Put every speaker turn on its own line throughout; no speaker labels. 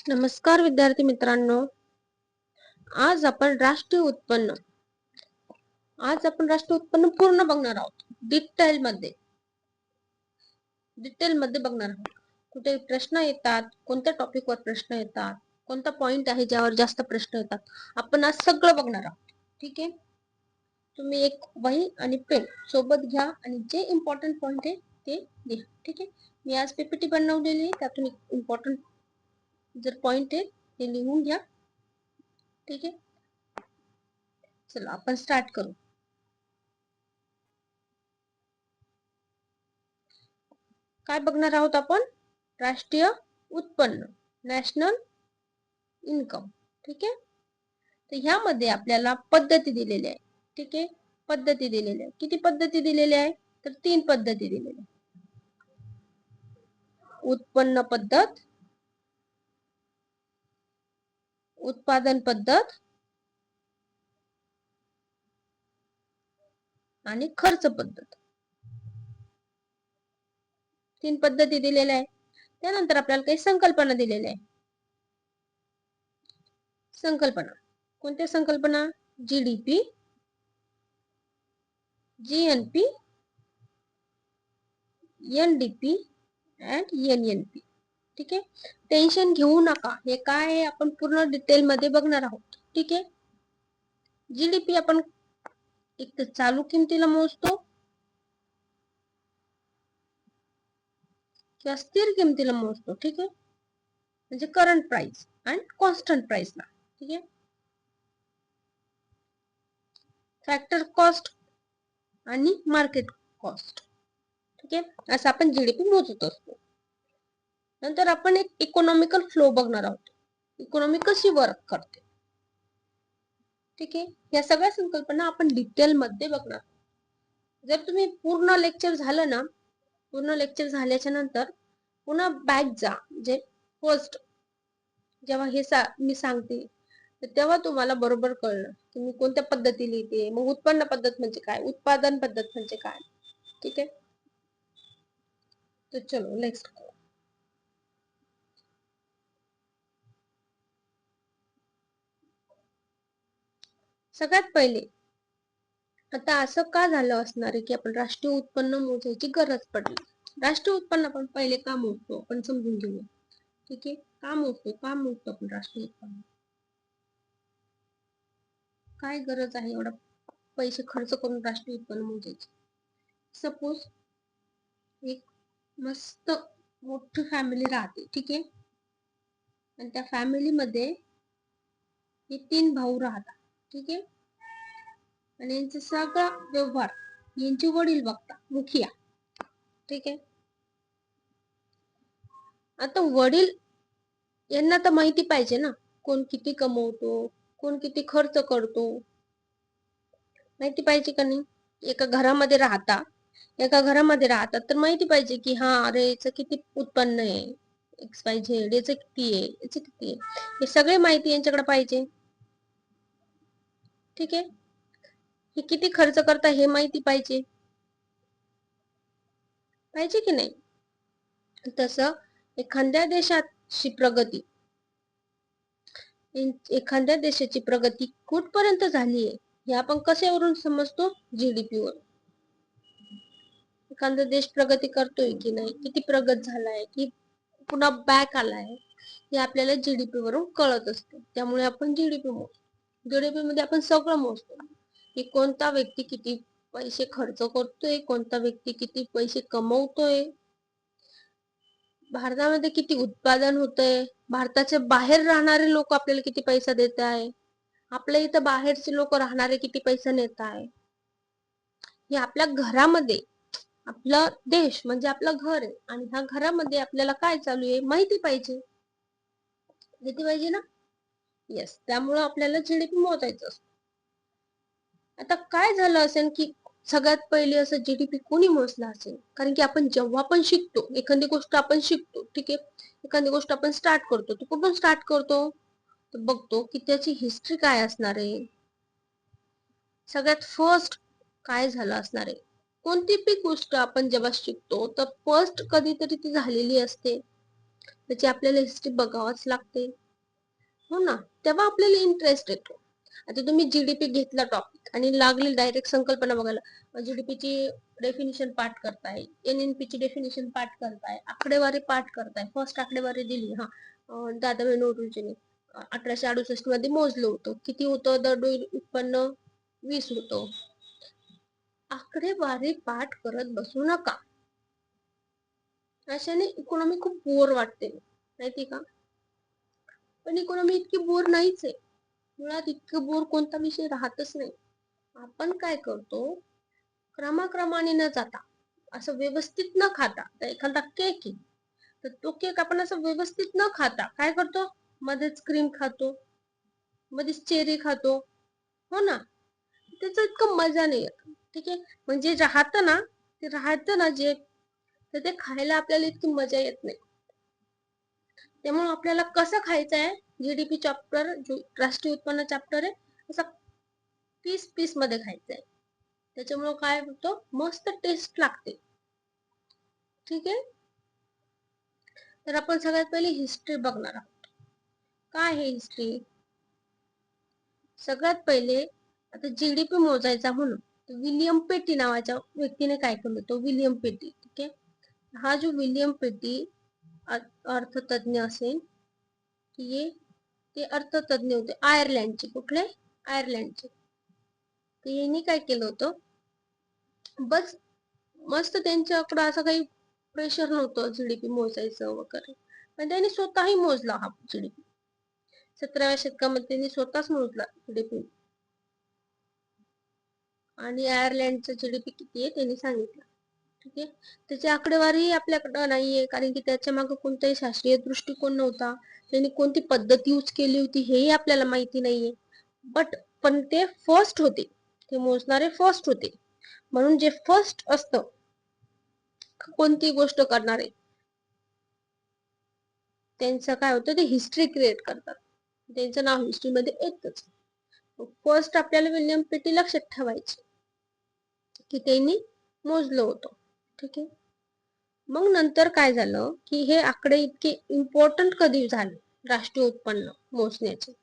नमस्कार विद्यार्थी मित्रांनो. आज आपण राष्ट्रीय उत्पन्न पूर्ण बघणार आहोत. डिटेल मध्ये बघणार आहोत. कुठे प्रश्न येतात, कोणत्या टॉपिक वर प्रश्न येतात, कोणता पॉइंट आहे ज्यावर जास्त प्रश्न येतात, आपण आज सगळं बघणार आहोत. ठीक आहे. तुम्ही एक वही आणि पेन सोबत घ्या आणि जे इम्पॉर्टंट पॉइंट आहे ते लिहा. ठीक आहे. मी आज पीपीटी बनवलेली आहे, त्यातून इम्पॉर्टंट जर पॉइंट आहे ते लिहून घ्या. ठीक आहे. चला आपण स्टार्ट करू. काय बघणार आहोत आपण? राष्ट्रीय उत्पन्न, नॅशनल इन्कम. ठीक आहे. तर ह्यामध्ये आपल्याला पद्धती दिलेल्या आहे. ठीक आहे. पद्धती दिलेल्या आहे. किती पद्धती दिलेल्या आहे? तर 3 पद्धती दिलेल्या आहे. उत्पन्न पद्धत, उत्पादन पद्धत आणि खर्च पद्धत. 3 पद्धती दिलेल्या आहे. त्यानंतर आपल्याला काही संकल्पना दिलेल्या आहे. संकल्पना कोणत्या संकल्पना? GDP, GNP, NDP and NNP. ठीक आहे. टेन्शन घेऊ नका. हे काय आहे आपण पूर्ण डिटेल मध्ये बघणार आहोत. ठीक आहे. जीडीपी आपण एक तर चालू किमतीला मोजतो किंवा स्थिर किमतीला मोजतो. ठीक आहे. म्हणजे करंट प्राइस अँड कॉन्स्टंट प्राइसला. ठीक आहे. फॅक्टर कॉस्ट आणि मार्केट कॉस्ट. ठीक आहे. असं आपण जीडीपी मोजत असतो. नंतर आपण एक इकॉनॉमिकल फ्लो बघणार आहोत. इकॉनॉमी कशी वर्क करते. ठीक आहे. या सगळ्या संकल्पना आपण डिटेल मध्ये बघणार. जर तुम्ही पूर्ण लेक्चर झालं ना, पूर्ण लेक्चर झाल्याच्या नंतर पुन्हा बॅक जा. जे फर्स्ट जेव्हा हे मी सांगते तेव्हा तुम्हाला बरोबर कळणार की मी कोणत्या पद्धती लिहिते. मग उत्पन्न पद्धत म्हणजे काय, उत्पादन पद्धत म्हणजे काय. ठीक आहे. तर चलो नेक्स्ट. सगळ्यात पहिले आता असं का झालं असणार आहे की आपण राष्ट्रीय उत्पन्न मोजायची गरज पडली. राष्ट्रीय उत्पन्न आपण पहिले का मोजतो आपण समजून घेऊया. ठीक आहे. का मोजतो आपण राष्ट्रीय उत्पन्न? काय गरज आहे एवढा पैसे खर्च करून राष्ट्रीय उत्पन्न मोजायचे? सपोज एक मस्त मोठी फॅमिली राहते. ठीक आहे. आणि त्या फॅमिलीमध्ये हे 3 भाऊ राहतात. ठीक आहे. आणि यांचा सगळा व्यवहार यांचे वडील बघतात, मुखिया. ठीक आहे. आता वडील यांना तर माहिती पाहिजे ना कोण किती कमवतो, कोण किती खर्च करतो. माहिती पाहिजे का नाही? एका घरामध्ये राहतात तर माहिती पाहिजे की हा अरे याचं किती उत्पन्न आहे, XYZ याचं किती आहे, याचं किती आहे, हे सगळे माहिती यांच्याकडे पाहिजे. ठीक आहे. हे किती खर्च करता हे माहिती पाहिजे की नाही? तसं एखाद्या देशाची प्रगती, एखाद्या देशाची प्रगती कुठपर्यंत झाली आहे हे आपण कशावरून समजतो? जीडीपी वर. एखादा देश प्रगती करतोय की नाही, किती प्रगत झालाय की पुन्हा बॅक आलाय, हे आपल्याला जीडीपी वरून कळत असते. त्यामुळे आपण जीडीपी मोजतो. जीडीपी मध्ये आपण सगळं मोजतो की कोणता व्यक्ती किती पैसे खर्च करतोय, कोणता व्यक्ती किती पैसे कमवतोय, भारतामध्ये किती उत्पादन होतंय, भारताच्या बाहेर राहणारे लोक आपल्याला किती पैसा देत आहे, आपल्या इथं बाहेरचे लोक राहणारे किती पैसा नेत आहे. हे आपल्या घरामध्ये, आपला देश म्हणजे आपलं घर आहे आणि ह्या घरामध्ये आपल्याला काय चालू आहे माहिती पाहिजे ना. येस. त्यामुळं आपल्याला जीडीपी मोजायचं असतं. आता काय झालं असेल की सगळ्यात पहिले असं जीडीपी कोणी मोजला असेल? कारण की आपण जेव्हा पण शिकतो, एखादी गोष्ट आपण शिकतो, ठीक आहे, एखादी गोष्ट आपण स्टार्ट करतो, तर कुठून स्टार्ट करतो? तर बघतो की त्याची हिस्ट्री काय असणार आहे. सगळ्यात फर्स्ट काय झालं असणार आहे. कोणती पण गोष्ट आपण जेव्हा शिकतो तर फर्स्ट कधीतरी ती झालेली असते. त्याची आपल्याला हिस्ट्री बघावंच लागते, हो ना. तेव्हा आपल्याला इंटरेस्ट येतो. आता तुम्ही जीडीपी घेतला टॉपिक आणि लागली डायरेक्ट संकल्पना बघायला, जीडीपीची डेफिनेशन पाठ करताय, एनएनपी ची डेफिनेशन पाठ करताय, आकडेवारी पाठ करताय. फर्स्ट आकडेवारी दिली दादाभाई नौरोजीने 1868 मध्ये मोजलं होतं. किती होतं दरडोई उत्पन्न? 20 होतं. आकडेवारी पाठ करत बसू नका, अशाने इकॉनॉमी खूप बोर वाटते, माहिती का. पण इकॉनॉमी इतकी बोर नाहीच आहे. मुळात इतकं बोर कोणता विषय राहतच नाही. आपण काय करतो, क्रमाक्रमाने न जाता, असं व्यवस्थित न खाता, तर एखादा केक आहे तर तो केक आपण असं व्यवस्थित न खाता काय करतो, मध्येच क्रीम खातो, मध्येच चेरी खातो, हो ना. त्याचं इतकं मजा नाही येत, ठीक आहे. म्हणजे राहतं ना, ते राहतं ना जे, तर ते खायला आपल्याला इतकी मजा येत नाही. त्यामुळे आपल्याला कसं खायचं आहे, जीडीपी चॅप्टर जो राष्ट्रीय उत्पन्न चॅप्टर आहे, असं पीस मध्ये खायचं आहे. त्याच्यामुळे काय होतं, मस्त टेस्ट लागते, ठीक आहे. तर आपण सगळ्यात पहिले हिस्ट्री बघणार आहोत. काय आहे हिस्ट्री? सगळ्यात पहिले आता जीडीपी मोजायचा म्हणून विलियम पेटी नावाच्या व्यक्तीने काय केलं होतं, विलियम पेटी, ठीक आहे. हा जो विलियम पेटी अर्थतज्ञ असेल, ते अर्थतज्ञ होते आयर्लंडचे. कुठले? आयर्लंडचे. तर यांनी काय केलं होतं, बस मस्त त्यांच्याकडं असं काही प्रेशर नव्हतं जीडीपी मोजायचं वगैरे, पण त्यांनी स्वतःही मोजला हा जीडीपी. 17व्या शतकामध्ये त्यांनी स्वतःच मोजला जीडीपी, आणि आयर्लंडचा जीडीपी किती आहे त्यांनी सांगितलं, ठीक आहे. त्याची आकडेवारी आपल्याकडं नाहीये, कारण की त्याच्या मागे कोणताही शास्त्रीय दृष्टिकोन नव्हता. त्यांनी कोणती पद्धत यूज केली होती हेही आपल्याला माहिती नाहीये. पण ते फर्स्ट होते, ते मोजणारे फर्स्ट होते. म्हणून जे फर्स्ट असतं कोणती गोष्ट करणारे, त्यांचं काय होतं, ते हिस्ट्री क्रिएट करतात, त्यांचं नाव हिस्ट्रीमध्ये येतच. फर्स्ट आपल्याला विलियम पेटी लक्षात ठेवायचे की त्यांनी मोजलं होतं, ठीक आहे. मग नंतर काय झालं की हे आकडे इतके इम्पॉर्टंट कधी झाले राष्ट्रीय उत्पन्न मोजण्याचे?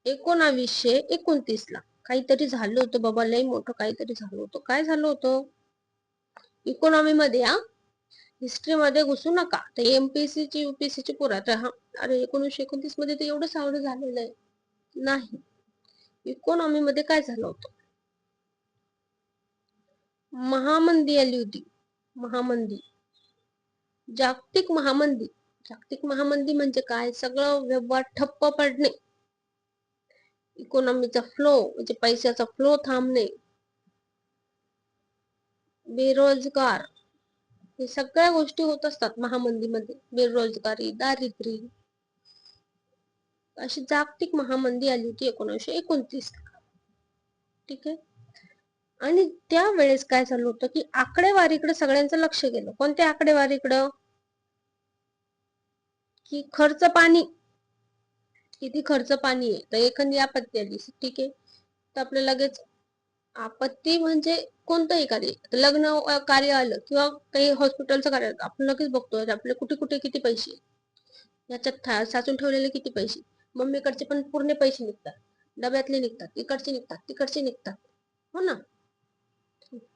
1929 ला काहीतरी झालं होतं बाबा, लय मोठं काहीतरी झालं होतं. काय झालं होतं इकॉनॉमी मध्ये? हिस्ट्री मध्ये घुसू नका. तर एमपीएससी ची यूपीएससी ची पुरात अरे 1929 मध्ये तर एवढं सावध झालेलं आहे नाही. इकॉनॉमी मध्ये काय झालं होतं, महामंदी आली होती. महामंदी, जागतिक महामंदी. जागतिक महामंदी म्हणजे काय, सगळं व्यवहार ठप्प पडणे, इकॉनॉमीचा फ्लो म्हणजे पैशाचा फ्लो थांबणे, बेरोजगार, हे सगळ्या गोष्टी होत असतात महामंदीमध्ये. बेरोजगारी, दारिद्र्य, अशी जागतिक महामंदी आली होती 1929, ठीक आहे. आणि त्यावेळेस काय झालं होतं की आकडेवारीकडे सगळ्यांचं लक्ष गेलं. कोणत्या आकडेवारीकडं? की खर्च पाणी, किती खर्च पाणी आहे. तर एखादी आपत्ती आली, ठीक आहे, तर आपलं लगेच आपत्ती म्हणजे कोणतंही कार्य, लग्न कार्य आलं किंवा काही हॉस्पिटलचं कार्य आलं, आपण लगेच बघतो आपले कुठे कुठे किती पैसे, याच्यात साचून ठेवलेले किती पैसे. मम्मीकडचे पण पूर्ण पैसे निघतात, डब्यातले निघतात, इकडचे निघतात, तिकडचे निघतात, हो ना.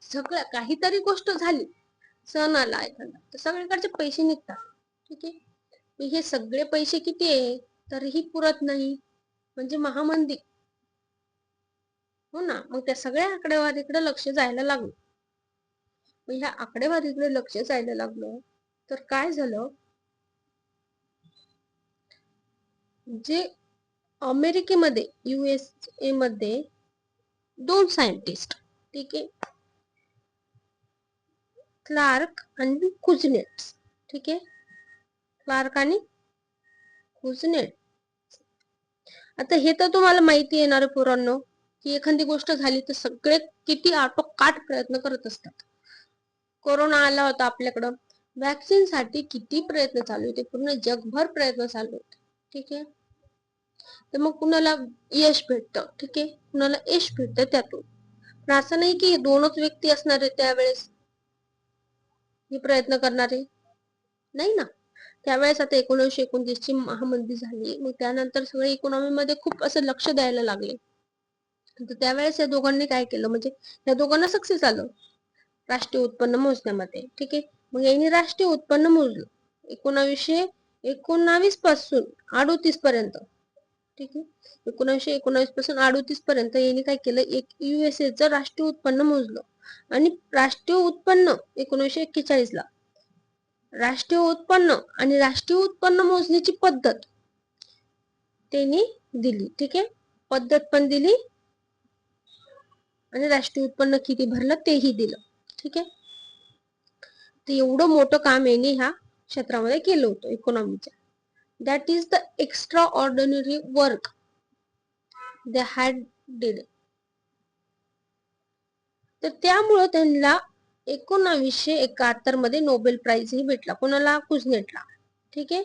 सगळं काहीतरी गोष्ट झाली, सण आला एखादा, तर सगळीकडचे पैसे निघतात, ठीक आहे. हे सगळे पैसे किती आहे, तरीही पुरत नाही, म्हणजे महामंदी, हो ना. मग त्या सगळ्या आकडेवारीकडे लक्ष जायला लागलं. मग ह्या आकडेवारीकडे लक्ष जायला लागलं तर काय झालं, जे अमेरिकेमध्ये USA मध्ये 2 सायंटिस्ट, ठीक आहे, क्लार्क आणि कुझनेट, ठीक आहे, क्लार्क आणि कुझनेट. आता हे तर तुम्हाला माहिती येणार आहे पोरांनो, की एखादी गोष्ट झाली तर सगळे किती आटोकाट प्रयत्न करत असतात. कोरोना आला होता आपल्याकडं, वॅक्सिन साठी किती प्रयत्न चालू होते, पूर्ण जगभर प्रयत्न चालू होते, ठीक आहे. तर मग कुणाला यश भेटतं, ठीक आहे, कुणाला यश भेटतं त्यातून. पण असं नाही की 2च व्यक्ती असणार आहे त्यावेळेस हे प्रयत्न करणारे, नाही ना. त्यावेळेस आता 1929 ची महामंदी झाली, मग त्यानंतर सगळे इकॉनॉमी मध्ये खूप असं लक्ष द्यायला लागले. तर त्यावेळेस या दोघांनी काय केलं, म्हणजे या दोघांना सक्सेस आलं राष्ट्रीय उत्पन्न मोजण्यामध्ये. ठीक आहे. मग यांनी राष्ट्रीय उत्पन्न मोजलं 1919 पासून 38 पर्यंत. ठीक आहे. 1919 पासून 38 पर्यंत यांनी काय केलं, एक USA चं राष्ट्रीय उत्पन्न मोजलं. आणि राष्ट्रीय उत्पन्न 1941 ला राष्ट्रीय उत्पन्न आणि राष्ट्रीय उत्पन्न मोजण्याची पद्धत त्यांनी दिली. ठीक आहे. पद्धत पण दिली आणि राष्ट्रीय उत्पन्न किती भरलं तेही दिलं. ठीक आहे. तर एवढं मोठं काम यांनी ह्या क्षेत्रामध्ये केलं होतं इकॉनॉमीच्या. That is the extraordinary work they had did. तर त्यामुळं त्यांना 1971 मध्ये नोबेल प्राइजही भेटला. कोणाला? कुझनेटला. ठीक आहे.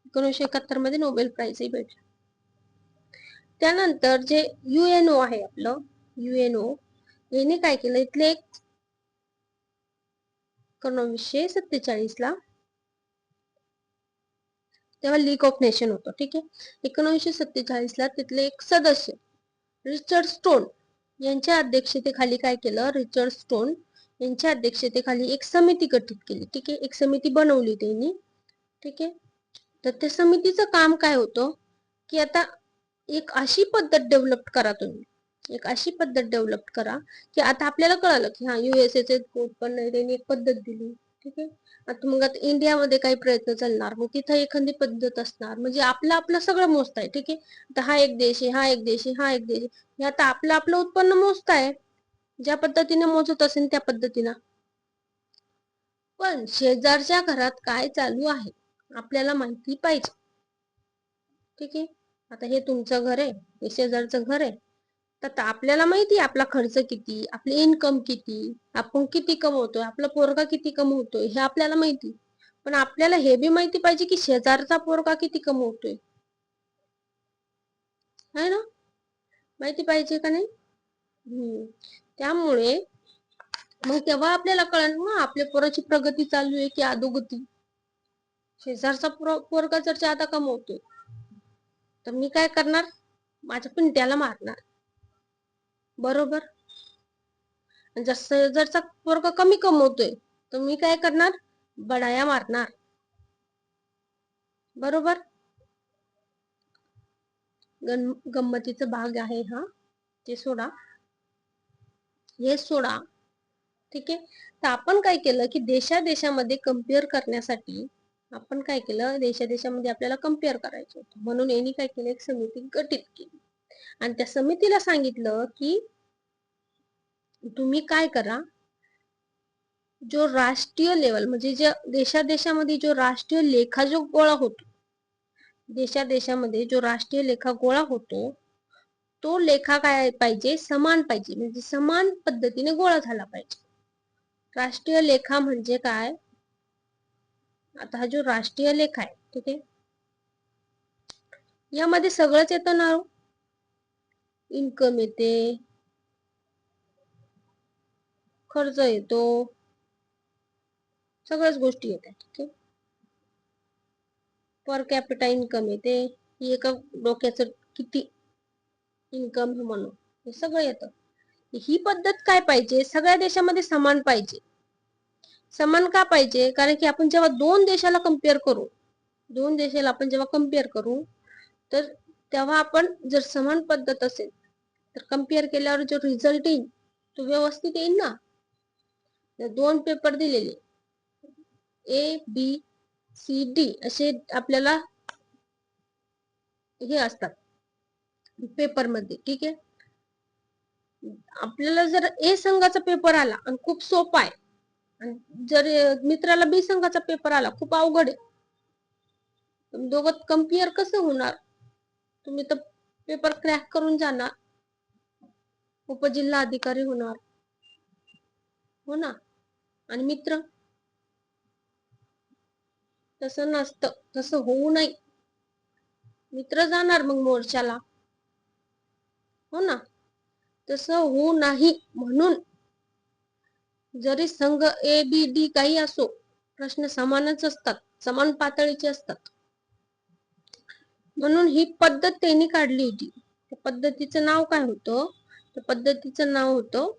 1971 मध्ये नोबेल प्राइजही भेटला. त्यानंतर जे UNO आहे आपलं, UNO यांनी काय केलं, इथले 1947 ला तेव्हा लीग ऑफ नेशन होतं. ठीक आहे. 1947 ला तिथले एक सदस्य रिचर्ड स्टोन यांच्या अध्यक्षतेखाली काय केलं, रिचर्ड स्टोन यांच्या अध्यक्षतेखाली एक समिती गठीत केली. ठीक आहे. एक समिती बनवली त्यांनी. ठीक आहे. तर त्या समितीचं काम काय होतं, की आता एक अशी पद्धत डेव्हलप करा, तुम्ही एक अशी पद्धत डेव्हलप करा की आता आपल्याला कळालं की हा USA चे उत्पन्न त्यांनी एक पद्धत दिली. ठीक आहे. आता मग आता इंडियामध्ये काही प्रयत्न चालणार, मग तिथं एखादी पद्धत असणार, म्हणजे आपलं सगळं मोजताय. ठीक आहे. आता हा एक देश आहे, हा एक देश आहे, हा एक देश आहे, हे आता आपलं उत्पन्न मोजताय ज्या पद्धतीने मोजत असेल त्या पद्धतीनं. पण शेजारच्या घरात काय चालू आहे आपल्याला माहिती पाहिजे. ठीक आहे. आता हे तुमचं घर आहे, हे शेजारचं घर आहे, तर आपल्याला माहिती आपला खर्च किती, आपली इन्कम किती, आपण किती कमवतोय, आपला पोरगा किती कमवतोय हे आपल्याला माहिती. पण आपल्याला हे बी माहिती पाहिजे की शेजारचा पोरगा किती कमवतोय, है ना? माहिती पाहिजे का नाही? त्यामुळे मग तेव्हा आपल्याला कळेल ना आपल्या पोराची प्रगती चालू आहे की अधोगती. शेजारचा पोरगा जर जादा कमवतोय तर मी काय करणार, माझ्या पिंट्याला मारणार. बरोबर. जर पोरगा कमी कमवतोय तर मी काय करणार, बडाया मारणार. बरोबर. गंमतीचा भाग आहे हा, ते सोडा, हे सोडा. ठीक आहे. तर आपण काय केलं की देशामध्ये कम्पेअर करण्यासाठी आपण काय केलं, देशामध्ये आपल्याला कम्पेअर करायचं होतं, म्हणून यांनी काय केलं, एक समिती गठीत केली आणि त्या समितीला सांगितलं की तुम्ही काय करा, जो राष्ट्रीय लेवल म्हणजे जे देशामध्ये जो राष्ट्रीय लेखा जो गोळा होतो, देशामध्ये जो राष्ट्रीय लेखा गोळा होतो तो लेखा काय पाहिजे, समान पाहिजे, म्हणजे समान पद्धतीने गोळा झाला पाहिजे. राष्ट्रीय लेखा म्हणजे काय, आता हा जो राष्ट्रीय लेखा आहे, ठीक आहे, यामध्ये सगळंच येतं ना, इन्कम येते, खर्च येतो, सगळ्याच गोष्टी येतात. ठीक आहे. पर कॅपिटा इन्कम येते, एका डोक्याचं किती इन्कम म्हणून हे सगळं येतं. ही पद्धत काय पाहिजे, सगळ्या देशामध्ये समान पाहिजे. समान का पाहिजे, कारण की आपण जेव्हा दोन देशाला आपण जेव्हा कम्पेअर करू तर तेव्हा आपण जर समान पद्धत असेल तर कम्पेअर केल्यावर जो रिझल्ट येईल तो व्यवस्थित येईल ना. दोन पेपर दिलेले ABCD असे आपल्याला हे असतात पेपर मध्ये. ठीक आहे. आपल्याला जर A संघाचा पेपर आला आणि खूप सोपा आहे, आणि जर मित्राला B संघाचा पेपर आला खूप अवघड आहे, दोघं कम्पेअर कसं होणार, तुम्ही तर पेपर क्रॅक करून जाणार, उपजिल्हा अधिकारी होणार, हो ना. आणि मित्र तसं नसतं, तसं होऊ नये. मित्र जाणार मग मोर्चाला, हो ना. तसं होऊ नाही, म्हणून जरी संघ ABD काही असो प्रश्न समानच असतात. समान पातळीचे असतात. म्हणून ही पद्धत त्यांनी काढली होती. त्या पद्धतीचं नाव काय होतं? त्या पद्धतीचं नाव होतं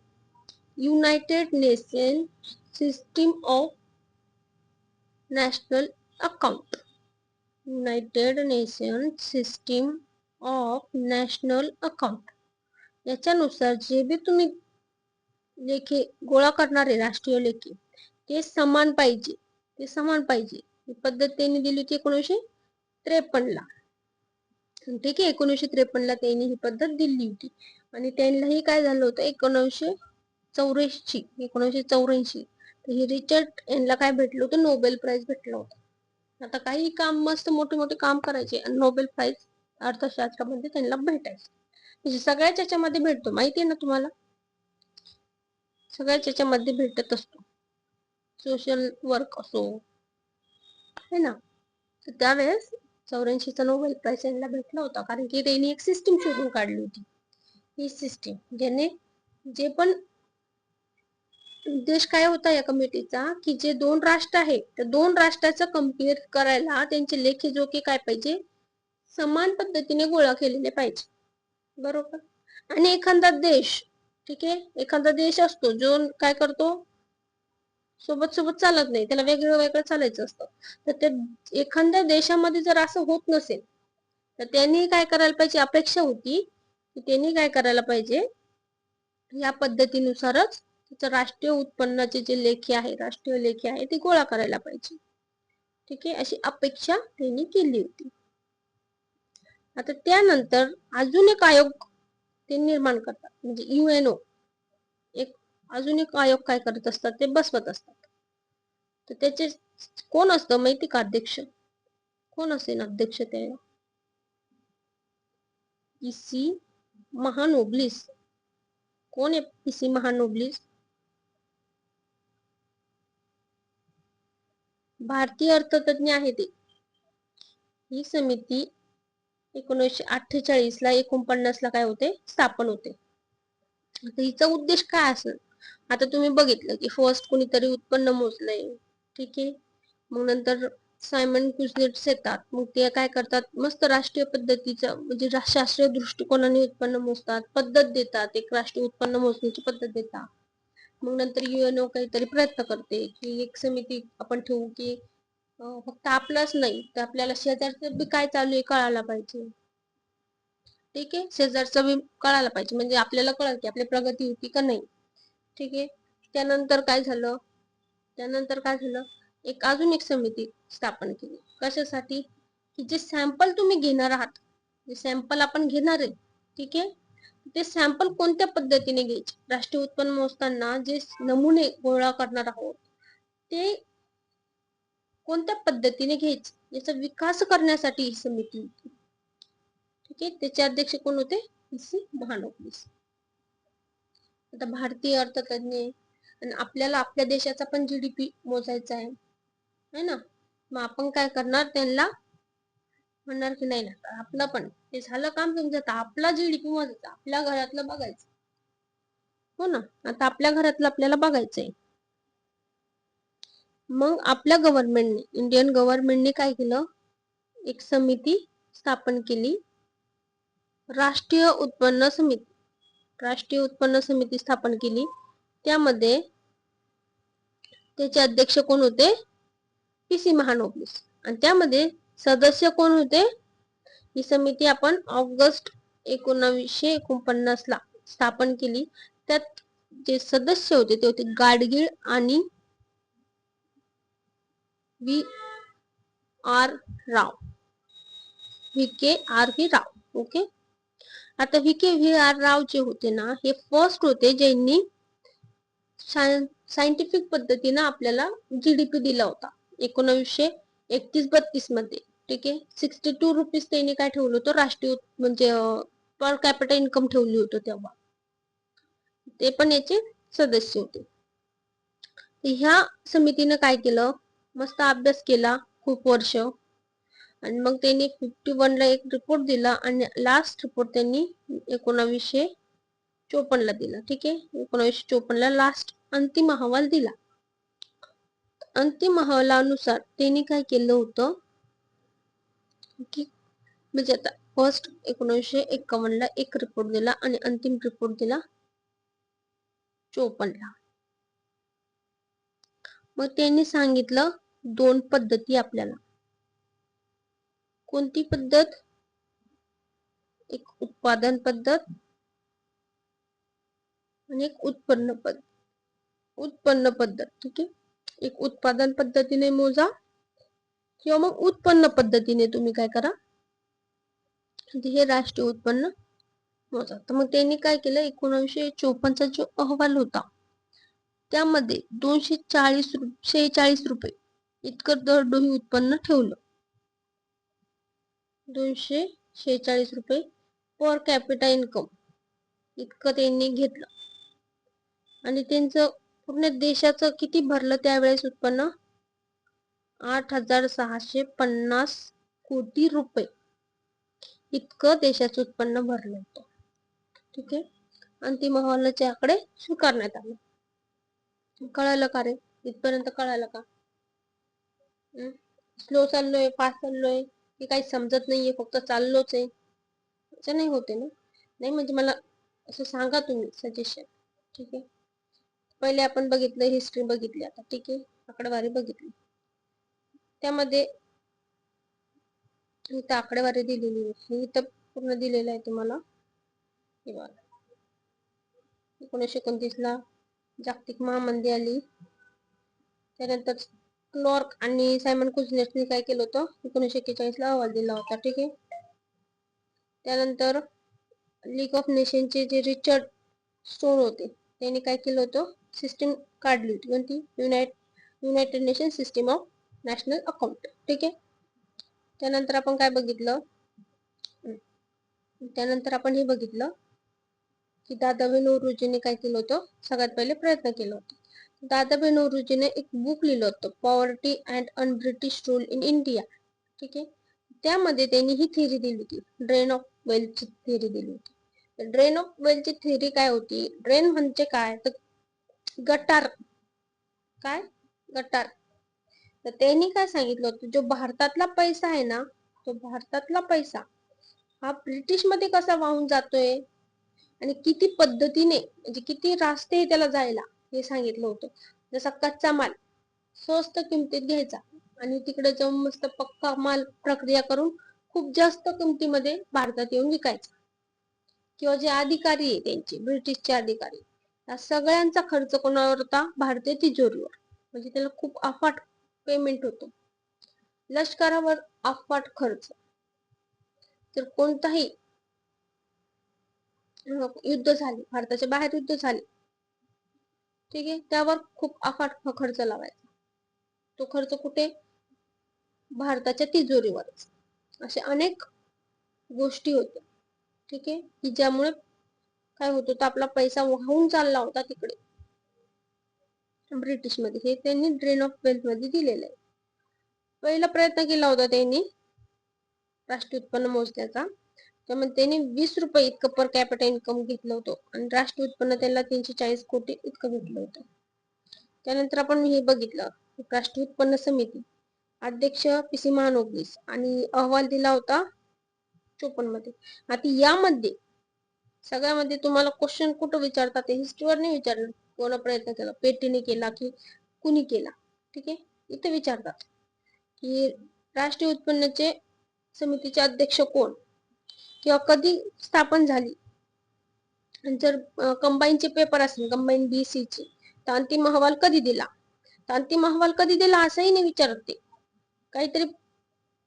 United nation system of national account. United nation system of national account. याच्यानुसार जे बी तुम्ही लेखे गोळा करणारे राष्ट्रीय लेखे ते समान पाहिजे. ही पद्धत त्यांनी दिली होती 1953 ला. ठीक आहे, 1953 ला त्यांनी ही पद्धत दिली होती. आणि त्यांनाही काय झालं होतं 1984 तर हे रिचर्ड यांना काय भेटलं होतं? नोबेल प्राइज भेटलं होतं. आता काही काम मस्त मोठे काम करायचे आणि नोबेल प्राइज अर्थशास्त्रामध्ये त्यांना भेटायचं. म्हणजे सगळ्याच याच्यामध्ये भेटतो, माहिती आहे ना तुम्हाला? सगळ्याच याच्यामध्ये भेटत असतो. सोशल वर्क असो, है ना. तर त्यावेळेस 84 नोबेल प्राइज यांना भेटला होता, कारण की त्यांनी एक सिस्टीम शोधून काढली होती. ही सिस्टीम ज्याने जे पण उद्देश काय होता या कमिटीचा, की जे दोन राष्ट्र आहे त्या दोन राष्ट्राचं कम्पेअर करायला त्यांचे लेखे जोखे काय पाहिजे? समान पद्धतीने गोळा केलेले पाहिजे. बरोबर. आणि एखादा देश, ठीक आहे, एखादा देश असतो जो काय करतो? सोबत चालत नाही, त्याला वेगळं चालायचं असतं. तर त्या एखाद्या देशामध्ये जर असं होत नसेल तर त्यांनी काय करायला पाहिजे? अपेक्षा होती की त्यांनी काय करायला पाहिजे? या पद्धतीनुसारच त्याचं राष्ट्रीय उत्पन्नाचे जे लेखे आहे, राष्ट्रीय लेखे आहे, ते गोळा करायला पाहिजे. ठीक आहे, अशी अपेक्षा त्यांनी केली होती. आता त्यानंतर अजून एक आयोग ते निर्माण करतात, म्हणजे UNO. अजून एक आयोग काय करत असतात? ते बसवत असतात. तर त्याचे कोण असतं माहिती का? अध्यक्ष कोण असेल अध्यक्ष त्याला? PC महानोबिस. कोण आहे PC महानोबिस? भारतीय अर्थतज्ञ आहे ते. ही समिती 1948 ला 49 ला काय होते? स्थापन होते. आता हिचा उद्देश काय असेल? आता तुम्ही बघितलं की फर्स्ट कोणीतरी उत्पन्न मोजलंय, ठीक आहे, मग नंतर सायमन कुझनेट्स येतात, मग ते काय करतात? मस्त राष्ट्रीय पद्धतीचं म्हणजे शास्त्रीय दृष्टिकोनाने उत्पन्न मोजतात, पद्धत देतात, एक राष्ट्रीय उत्पन्न मोजण्याची पद्धत देतात. मग नंतर UNO काहीतरी प्रयत्न करते की एक समिती आपण ठेवू की फक्त आपलंच नाही तर आपल्याला शेजारचं बी काय चालू आहे कळायला पाहिजे. ठीक आहे, शेजारचं बी कळायला पाहिजे, म्हणजे आपल्याला कळलं की आपली प्रगती होती का नाही. ठीक आहे. त्यानंतर काय झालं? एक अजून एक समिती स्थापन केली. कशासाठी? की जे सॅम्पल तुम्ही घेणार आहात, जे सॅम्पल आपण घेणार आहे, ठीक आहे, ते सॅम्पल कोणत्या पद्धतीने घ्यायचे? राष्ट्रीय उत्पन्न मोजताना जे नमुने गोळा करणार आहोत ते कोणत्या पद्धतीने घ्यायचे याचा विकास करण्यासाठी ही समिती होती. ठीक आहे, त्याचे अध्यक्ष कोण होते? PC महानोबिस. आता भारतीय अर्थतज्ञ आणि आपल्याला आपल्या देशाचा पण GDP मोजायचा आहे ना. मग आपण काय करणार? त्यांना म्हणणार की नाही ना, आपलं पण हे झालं काम तुमचं, आपला GDP मोजायचा, आपल्या घरातलं बघायचं. हो ना, आता आपल्या घरातलं आपल्याला बघायचंय. मग आपल्या गव्हर्नमेंटने, इंडियन गव्हर्नमेंटने काय केलं? एक समिती स्थापन केली, राष्ट्रीय उत्पन्न समिती स्थापन केली. त्यामध्ये त्याचे अध्यक्ष कोण होते? PC महानोबिस. आणि त्यामध्ये सदस्य कोण होते? ही समिती आपण ऑगस्ट 1949 ला स्थापन केली. त्यात जे सदस्य होते ते होते गाडगीळ आणि VRV राव. ओके. आता VRV राव जे होते ना, हे फर्स्ट होते ज्यांनी सायंटिफिक पद्धतीने आपल्याला GDP दिला होता 1931-32 मध्ये. ठीक आहे, 62 रुपीज त्यांनी काय ठेवलं होतं? राष्ट्रीय म्हणजे पर कॅपिटल इन्कम ठेवली होतं तेव्हा. ते पण याचे सदस्य होते. ह्या समितीने काय केलं? मस्त अभ्यास केला खूप वर्ष, आणि मग त्यांनी 51 ला एक रिपोर्ट दिला आणि लास्ट रिपोर्ट त्यांनी 1954 ला दिला. ठीक आहे, 1954 ला लास्ट अंतिम अहवाल दिला. अंतिम अहवालानुसार त्यांनी काय केलं होतं की म्हणजे आता फर्स्ट 1951 ला एक रिपोर्ट दिला आणि अंतिम रिपोर्ट दिला 54 ला. मग त्यांनी सांगितलं 2 पद्धती आपल्याला. कोणती पद्धत? एक उत्पादन पद्धत आणि एक उत्पन्न पद्धत. उत्पन्न पद्धत, ठीक आहे. एक उत्पादन पद्धतीने मोजा किंवा मग उत्पन्न पद्धतीने तुम्ही काय करा, हे राष्ट्रीय उत्पन्न मोजा. तर मग त्यांनी काय केलं, 1954चा जो अहवाल होता त्यामध्ये 246 रुपये इतकं दरडोई उत्पन्न ठेवलं. 246 रुपये पर कॅपिटा इन्कम इतकं त्यांनी घेतलं. आणि त्यांचं पूर्ण देशाचं किती भरलं त्यावेळेस उत्पन्न? 8,650 कोटी रुपये इतकं देशाचं उत्पन्न भरलं होतं. ठीक आहे. अंतिम अहवालाचे आकडे स्वीकारण्यात आले. कळालं का रे? इथपर्यंत कळालं का? स्लो चाललोय, फास्ट चाललोय, की काही समजत नाहीये, फक्त चाललोच आहे, असं नाही होते ना? नाही म्हणजे मला असं सांगा तुम्ही सजेशन. ठीक आहे. पहिले आपण बघितलं हिस्ट्री बघितली, आता ठीक आहे आकडेवारी बघितली. त्यामध्ये इथं आकडेवारी दिलेली आहे, इथं पूर्ण दिलेलं आहे तुम्हाला. हे बघा, 1929 ला जागतिक महामंदी आली. त्यानंतर क्लॉर्क आणि सायमन कुझनेटने काय केलं होतं, 1941 ला अहवाल दिला होता. ठीक आहे. त्यानंतर लीग ऑफ नेशनचे जे रिचर्ड स्टोन होते त्यांनी काय केलं होतं, सिस्टीम काढली होती. कोणती? United nation system of national account. ठीक आहे. त्यानंतर आपण काय बघितलं, त्यानंतर आपण हे बघितलं की दादाभाई नौरोजीने काय केलं होतं, सगळ्यात पहिले प्रयत्न केला होता. दादाभाई नौरोजीने एक बुक लिहिलं होतं, poverty and un-British rule in India. ठीक आहे. त्यामध्ये त्यांनी ही थेरी दिली होती, ड्रेन ऑफ वेल्थची थेरी दिली होती. ड्रेन ऑफ वेल्थची थेरी काय होती? ड्रेन म्हणजे काय, तर गटार. काय? गटार. तर त्यांनी काय सांगितलं होतं, जो भारतातला पैसा आहे ना, तो भारतातला पैसा हा ब्रिटिश मध्ये कसा वाहून जातोय आणि किती पद्धतीने, म्हणजे किती रास्ते आहे त्याला जायला, हे सांगितलं होतं. जसा कच्चा माल स्वस्त किमतीत घ्यायचा आणि तिकडे जाऊन मस्त पक्का माल प्रक्रिया करून खूप जास्त किमतीमध्ये भारतात येऊन विकायचा. किंवा जे अधिकारी आहे त्यांचे, ब्रिटिशचे अधिकारी, या सगळ्यांचा खर्च कोणावर होता? भारतीय तिजोरीवर. म्हणजे त्याला खूप अफाट पेमेंट होतो. लष्करावर अफाट खर्च. तर कोणताही युद्ध झाले, भारताच्या बाहेर युद्ध झाले, ठीक आहे, त्यावर खूप अफाट खर्च लावायचा. तो खर्च कुठे? भारताच्या तिजोरीवरच. अशा अनेक गोष्टी होत्या. ठीक आहे, की ज्यामुळे काय होत होतं, आपला पैसा वाहून चालला होता तिकडे ब्रिटिश मध्ये. हे त्यांनी ड्रेन ऑफ वेल्थ मध्ये दिलेलं आहे. पहिला प्रयत्न केला होता त्यांनी राष्ट्रीय उत्पन्न मोजण्याचा. त्यामध्ये त्यांनी 20 रुपये इतकं पर कॅपिटा इन्कम घेतलं होतं आणि राष्ट्रीय उत्पन्न त्याला 340 कोटी इतकं भेटलं होतं. त्यानंतर आपण हे बघितलं, राष्ट्रीय उत्पन्न समिती अध्यक्ष पी.सी. महानोबिस आणि अहवाल दिला होता 54 मध्ये. आता यामध्ये सगळ्यामध्ये तुम्हाला क्वेश्चन कुठं विचारतात, ते हिस्ट्रीवर नाही विचारलं कोणा प्रयत्न केला, पेटीने केला की कुणी केला. ठीक आहे. इथे विचारतात की राष्ट्रीय उत्पन्नाचे समितीचे अध्यक्ष कोण किंवा कधी स्थापन झाली. जर कंबाईनचे पेपर असेल, कंबाईन BC चे, तर अंतिम अहवाल कधी दिला, तर अंतिम अहवाल कधी दिला असंही नाही विचारत. ते काहीतरी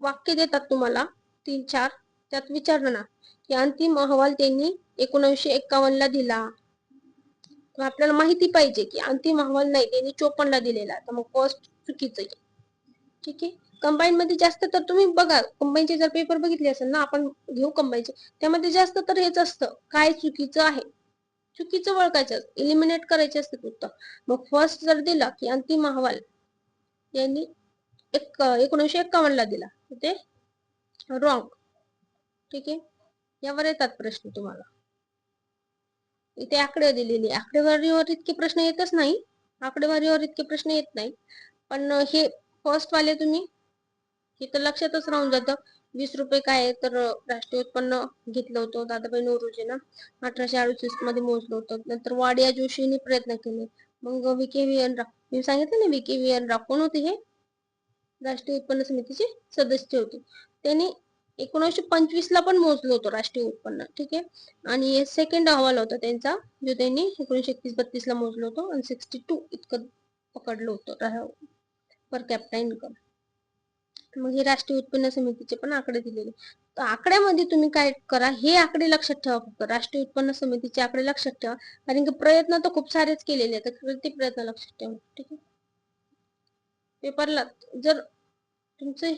वाक्य देतात तुम्हाला 3-4, त्यात विचारलं ना की अंतिम अहवाल त्यांनी 1951 ला दिला. आपल्याला माहिती पाहिजे की अंतिम अहवाल नाही, त्यांनी 54 ला दिलेला, तर मग फर्स्ट चुकीचं आहे. ठीक आहे. कंबाईन मध्ये जास्त तर तुम्ही बघा, कंबाईनचे जर पेपर बघितले असेल ना, आपण घेऊ कंबाईनचे, त्यामध्ये जास्त तर हेच असतं, काय चुकीचं आहे, चुकीचं ओळखायचं, इलिमिनेट करायचे असतं उत्तर. मग फर्स्ट जर दिला की अंतिम अहवाल यांनी 1951 ला दिला, ते रॉंग. ठीक आहे. यावर येतात प्रश्न तुम्हाला. इथे आकडे दिलेली, आकडेवारीवर इतके प्रश्न येतच नाही, आकडेवारीवर इतके प्रश्न येत नाही, पण हे फर्स्ट वाले तुम्ही हे तर लक्षातच राहून जातं. 20 रुपये काय आहे तर राष्ट्रीय उत्पन्न घेतलं होतं दादाभाई नौरोजीनं 1868 मध्ये मोजलं होतं. नंतर वाडिया जोशींनी प्रयत्न केले. मग विके व्ही.एन. राव, मी सांगितलं ना विके व्ही.एन. राव कोण होते, हे राष्ट्रीय उत्पन्न समितीचे सदस्य होते. त्यांनी 1925 ला पण मोजलं होतं राष्ट्रीय उत्पन्न. ठीक आहे. आणि सेकंड अहवाल होता त्यांचा जो त्यांनी 1931-32 ला मोजलं होतं आणि 62 इतकं पकडलं होतं पर कॅपिटा इन्कम. मग हे राष्ट्रीय उत्पन्न समितीचे पण आकडे दिलेले. तर आकड्यामध्ये तुम्ही काय करा, हे आकडे लक्षात ठेवा. फक्त राष्ट्रीय उत्पन्न समितीचे आकडे लक्षात ठेवा, कारण की प्रयत्न तर खूप सारेच केलेले आहेत, तर ते प्रयत्न लक्षात ठेवा. ठीक आहे. पेपरला जर तुमचे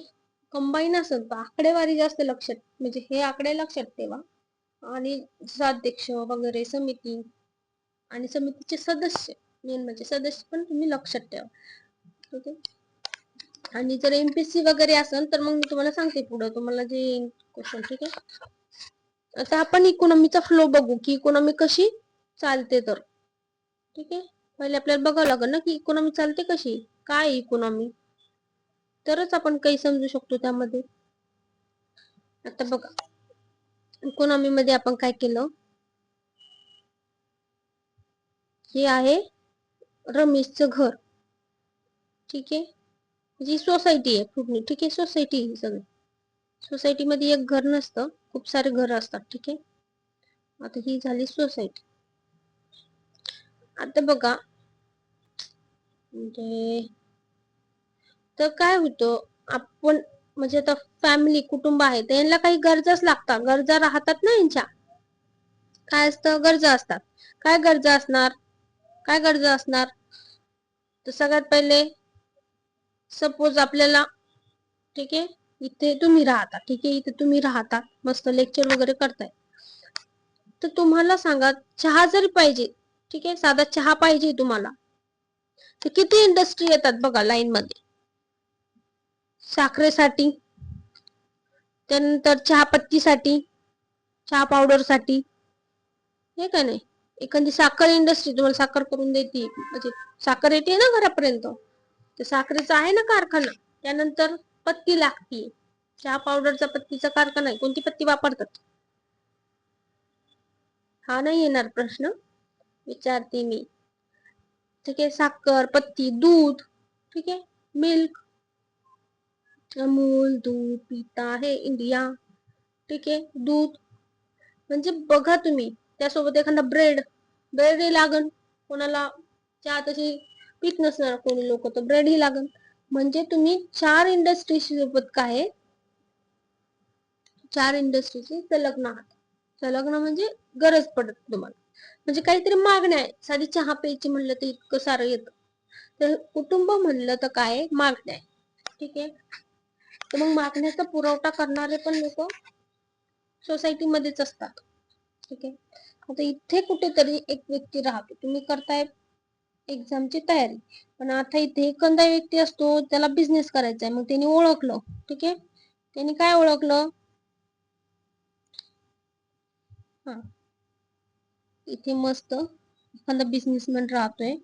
कंबाईन असेल तर आकडेवारी जास्त लक्षात, म्हणजे हे आकडे लक्षात ठेवा. आणि अध्यक्ष वगैरे समिती आणि समितीचे सदस्य, मेन म्हणजे सदस्य पण तुम्ही लक्षात ठेवा. ठीक आहे. आणि जर एमपीएससी वगैरे असेल तर मग मी तुम्हाला सांगते पुढे तुम्हाला जे क्वेश्चन. ठीक आहे. आता आपण इकॉनॉमीचा फ्लो बघू की इकॉनॉमी कशी चालते तर. ठीक आहे. पहिले आपल्याला बघावं लागेल ना की इकॉनॉमी चालते कशी, काय इकॉनॉमी, तरच आपण काही समजू शकतो त्यामध्ये. आता बघा इकॉनॉमी मध्ये आपण काय केलं, हे आहे रमेशचं घर. ठीक आहे. जी सोसायटी आहे पूर्ण. ठीक आहे. सोसायटी ही सगळी सोसायटी मध्ये एक घर नसतं, खूप सारे घर असतात. ठीक आहे. आता ही झाली सोसायटी. आता बघा म्हणजे तर काय होतं, आपण म्हणजे आता फॅमिली कुटुंब आहे तर यांना काही गरजाच लागतात, गरजा राहतात ना यांच्या. काय असतं, गरजा असतात. काय गरजा असणार, काय गरजा असणार तर सगळ्यात पहिले सपोज आपल्याला, ठीक आहे, इथे तुम्ही राहता. ठीक आहे. इथे तुम्ही राहता, मस्त लेक्चर वगैरे करताय, तर तुम्हाला सांगा चहा जरी पाहिजे, ठीक आहे, साधा चहा पाहिजे तुम्हाला, तर किती इंडस्ट्री येतात बघा लाईन मध्ये. साखरेसाठी, त्यानंतर चहापत्तीसाठी, चहा पावडर साठी, हे का नाही. एखादी साखर इंडस्ट्री तुम्हाला साखर करून देते, म्हणजे साखर येते ना घरापर्यंत, तर साखरेचा आहे ना कारखाना. त्यानंतर पत्ती लागते, चहा पावडरचा पत्तीचा कारखाना आहे. कोणती पत्ती वापरतात, हा नाही येणार प्रश्न, विचारते मी. ठीक आहे. साखर, पत्ती, दूध, ठीक आहे, मिल्क, अमूल दूध पिता है इंडिया. ठीक आहे. दूध म्हणजे बघा तुम्ही, त्यासोबत एखादा ब्रेड, ब्रेडही लागन कोणाला, चहा तशी पीत नसणार कोणी लोक तर ब्रेड ही लागन. म्हणजे तुम्ही 4 इंडस्ट्री सोबत काय, 4 इंडस्ट्रीची संलग्न आहात. संलग्न म्हणजे गरज पडत तुम्हाला, म्हणजे काहीतरी मागण्या आहे. साधी चहा प्यायची म्हणलं तर इतकं सारं येतं, तर कुटुंब म्हणलं तर काय मागण्या आहे. ठीक आहे. तर मग मागण्याचा पुरवठा करणारे पण लोक सोसायटी मध्येच असतात. ठीक आहे. आता इथे कुठेतरी एक व्यक्ती राहतो, तुम्ही करताय एक्झामची तयारी, पण आता इथे एखादा व्यक्ती असतो त्याला बिझनेस करायचा आहे, मग त्यांनी ओळखलं. ठीक आहे. त्यांनी काय ओळखलं, हा इथे मस्त एखादा बिझनेसमॅन राहतोय,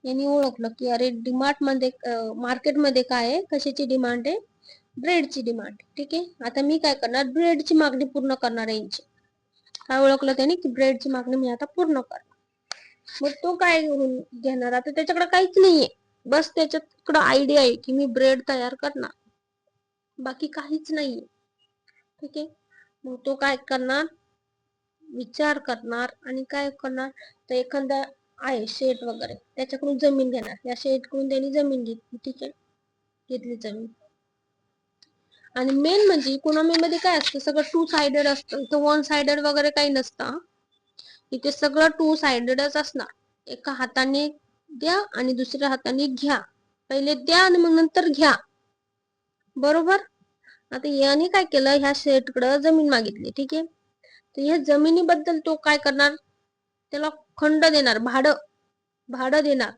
यांनी ओळखलं की अरे डीमार्ट मध्ये, मार्केटमध्ये काय आहे, कशाची डिमांड आहे, ब्रेडची डिमांड. ठीक आहे. आता मी काय करणार, ब्रेडची मागणी पूर्ण करणार आहे यांची. काय ओळखलं त्याने की ब्रेडची मागणी मी आता पूर्ण करणार. मग तो काय घेणार, आता त्याच्याकडे काहीच नाहीये, बस त्याच्याकडे आयडिया आहे की मी ब्रेड तयार करणार, बाकी काहीच नाहीये. ठीक आहे. मग तो काय करणार, विचार करणार आणि काय करणार, तर एखादा आहे शेठ वगैरे त्याच्याकडून जमीन घेणार. या शेठकडून त्यांनी जमीन घेतली. ठीक आहे. घेतली जमीन. आणि मेन म्हणजे इकॉनॉमी मध्ये काय असतं, सगळं टू साइडेड असतं, इथं वन साइडेड वगैरे काही नसतं. इथे सगळं टू साइडेडच असणार. एका हाताने द्या आणि दुसऱ्या हाताने घ्या, पहिले द्या आणि मग नंतर घ्या, बरोबर. आता याने काय केलं, ह्या शेठकडे जमीन मागितली. ठीक आहे. तर ह्या जमिनीबद्दल तो काय करणार, त्याला खंड देणार, भाडं देणार.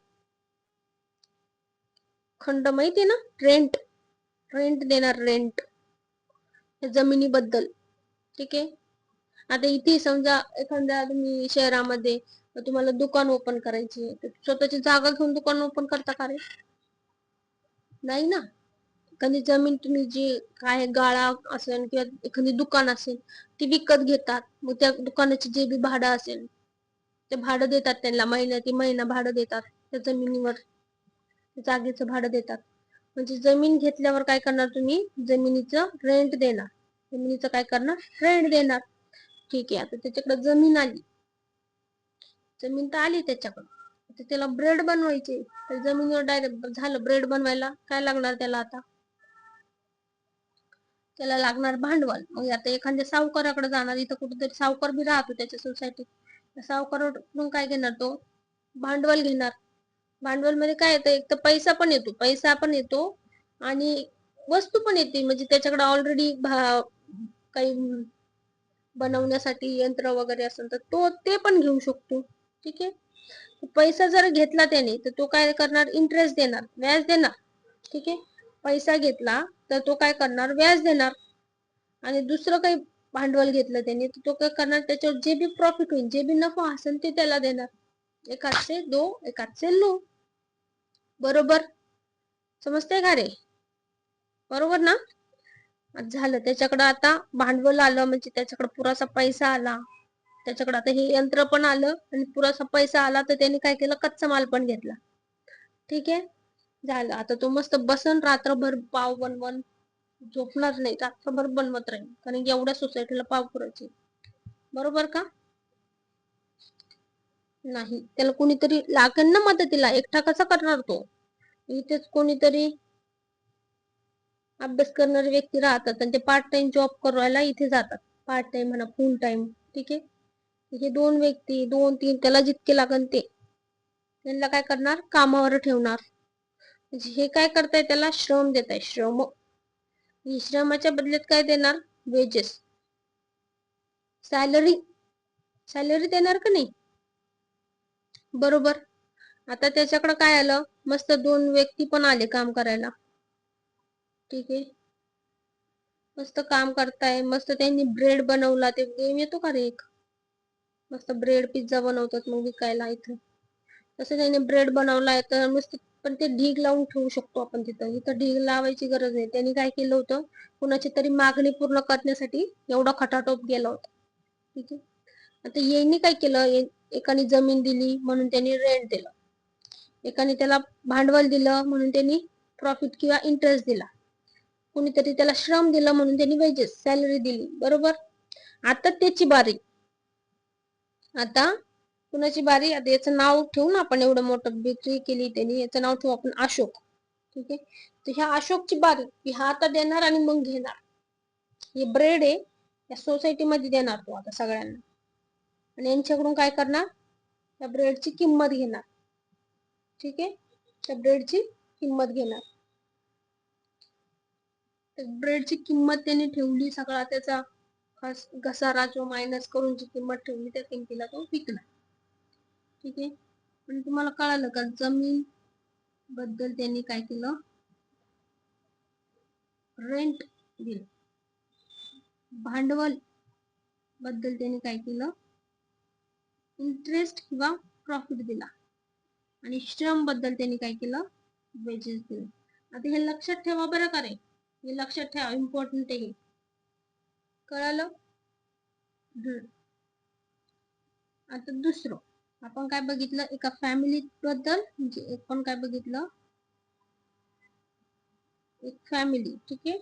खंड माहिती ना, रेंट, रेंट देणार, रेंट जमिनीबद्दल. ठीक आहे. आता इथे समजा एखाद्या तुम्ही शहरामध्ये तुम्हाला दुकान ओपन करायची, स्वतःची जागा घेऊन दुकान ओपन करता का रे, नाही ना. एखादी जमीन तुम्ही जी काय गाळा असेल किंवा एखादी दुकान असेल ती विकत घेतात, मग त्या दुकानाचे जे बी भाडं असेल ते भाडं देतात त्यांना, महिना भाडं देतात त्या जमिनीवर, जागेचं भाडं देतात. म्हणजे जमीन घेतल्यावर काय करणार तुम्ही, जमिनीचं रेंट देणार, जमिनीचं काय करणार, रेंट देणार. ठीक आहे, आता त्याच्याकडे जमीन आली, जमीन तर आली त्याच्याकडे, आता त्याला ब्रेड बनवायचे, तर जमिनीवर डायरेक्ट झालं ब्रेड बनवायला काय लागणार त्याला, आता त्याला लागणार भांडवल. मग आता एखाद्या सावकाराकडे जाणार, इथं कुठेतरी सावकार बी राहतो त्याच्या सोसायटीत, सावकाराकडून काय घेणार तो, भांडवल घेणार. भांडवल मध्ये काय येतं, एक तर पैसा पण येतो आणि वस्तू पण येते, म्हणजे त्याच्याकडे ऑलरेडी काही बनवण्यासाठी यंत्र वगैरे असेल तर तो ते पण घेऊ शकतो. ठीक आहे, पैसा जर घेतला त्याने तर तो काय करणार, इंटरेस्ट देणार, व्याज देणार. ठीक आहे, पैसा घेतला तर तो काय करणार, व्याज देणार. आणि दुसरं काही भांडवल घेतलं त्याने तर तो काय करणार, त्याच्यावर जे बी प्रॉफिट होईल, जे बी नफा असेल ते त्याला देणार. एक हात से दो, एक हात से लो. बरोबर, समजते का रे, बरोबर ना. झालं, त्याच्याकडे आता भांडवल आलं, म्हणजे त्याच्याकडे पुरासा पैसा आला, त्याच्याकडे आता हे यंत्र पण आलं आणि पुरासा पैसा आला, तर त्याने काय केलं, कच्चा माल पण घेतला. ठीक आहे, झालं. आता तो मस्त बसन रात्रभर पाव बनवून, झोपणार नाही, रात्रभर बनवत राहील, कारण एवढ्या सोसायटीला पाव पुरायचे. बरोबर का नाही, त्याला कोणीतरी लागेल ना मदतीला, एकटा कसा करणार तो. इथेच कोणीतरी अभ्यास करणारे व्यक्ती राहतात आणि ते पार्ट टाइम जॉब करायला इथे जातात, पार्ट टाइम म्हणा फुल टाइम. ठीक आहे, हे दोन व्यक्ती, दोन तीन, त्याला जितके लागन ते त्यांना काय करणार, कामावर ठेवणार. म्हणजे हे काय करताय, त्याला श्रम देत आहे, श्रम. श्रमाच्या बदल्यात काय देणार, वेजेस, सॅलरी, सॅलरी देणार का नाही. बरोबर, आता त्याच्याकडे काय आलं, मस्त दोन व्यक्ती पण आले काम करायला. ठीक आहे, मस्त काम करताय, मस्त त्यांनी ब्रेड बनवला, ते गेम येतो का रे एक, मस्त ब्रेड पिझ्झा बनवतात मग विकायला इथं, तसं त्याने ब्रेड बनवलाय, तर मस्त. पण ते ढीग लावून ठेवू शकतो आपण तिथं, इथं ढीग लावायची गरज नाही. त्यांनी काय केलं होतं, कुणाची तरी मागणी पूर्ण करण्यासाठी एवढा खटाटोप गेला होता. ठीक आहे, आता यांनी काय केलं, एकाने जमीन दिली म्हणून त्यांनी रेंट दिलं, एकाने त्याला भांडवल दिलं म्हणून त्यांनी प्रॉफिट किंवा इंटरेस्ट दिला, कुणीतरी त्याला श्रम दिलं म्हणून त्यांनी वेजेस, सॅलरी दिली. बरोबर, आता त्याची बारी, आता कुणाची बारी, आता याचं नाव ठेवू ना आपण, एवढं मोठं बेकरी केली त्यांनी, याचं नाव ठेवू आपण अशोक. ठीक आहे, तर ह्या अशोकची बारी, हा आता देणार आणि मग घेणार. हे ब्रेड आहे, या सोसायटी मध्ये देणार तो आता सगळ्यांना, आणि यांच्याकडून काय करणार, त्या ब्रेडची किंमत घेणार. ठीक आहे, त्या ब्रेडची किंमत घेणार, ब्रेडची किंमत त्यांनी ठेवली, सगळा त्याचा घसारा जो मायनस करून जी किंमत ठेवली, त्या किंमतीला तो विकला. ठीक आहे, पण तुम्हाला कळालं का, जमीन बद्दल त्यांनी काय केलं, रेंट दिलं. भांडवल बद्दल त्यांनी काय केलं, इंटरेस्ट किंवा प्रॉफिट दिला. आणि श्रम बद्दल त्यांनी काय केलं, वेजेस दिले. आता हे लक्षात ठेवा बरं का रे, हे लक्षात ठेवा, इम्पॉर्टंट आहे, कळालं. आता दुसरं आपण काय बघितलं, एका फॅमिली बद्दल, म्हणजे आपण काय बघितलं, एक फॅमिली. ठीक आहे,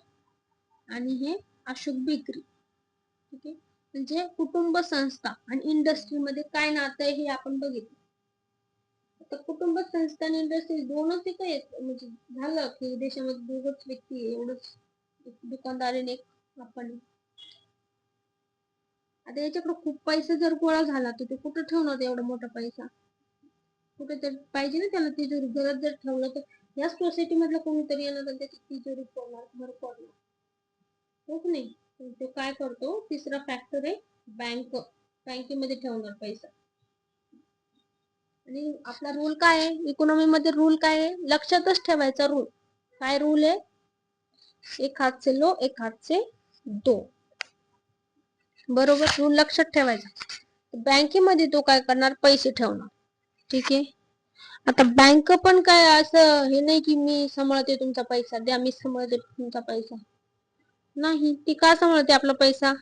आणि हे अशोक बेकरी. ठीक आहे, म्हणजे कुटुंब संस्था आणि इंडस्ट्री मध्ये काय नातं आहे हे आपण बघितलं. आता कुटुंब संस्था आणि इंडस्ट्री दोनच एक आहेत, म्हणजे झालं की देशामध्ये दोघच व्यक्ती आहे, एवढंच, दुकानदारीने आपण. आता याच्याकडे खूप पैसा जर गोळा झाला तर ते कुठं ठेवणार एवढा मोठा पैसा, कुठे तर पाहिजे ना त्याला तिजोरी. घरात जर ठेवलं तर याच सोसायटी मधला कोणीतरी येणार आणि त्याची तिजोरी फोडणार, घर फोडणार, हो की नाही. तो काय करतो, तिसरा फॅक्टर आहे बँक, बँकेमध्ये ठेवणार पैसा. आणि आपला रूल काय आहे, इकॉनॉमी मध्ये रूल काय आहे, लक्षातच ठेवायचा रूल. काय रूल आहे, एक हात से लो, एक हात से दो. बरोबर, रूल लक्षात ठेवायचा. बँकेमध्ये तो काय करणार, पैसे ठेवणार. ठीक आहे, आता बँक पण काय असं हे नाही की मी सांभाळते तुमचा पैसा, द्या मी सांभाळते तुमचा पैसा. नाही, ती का सांभाळते आपला पैसा?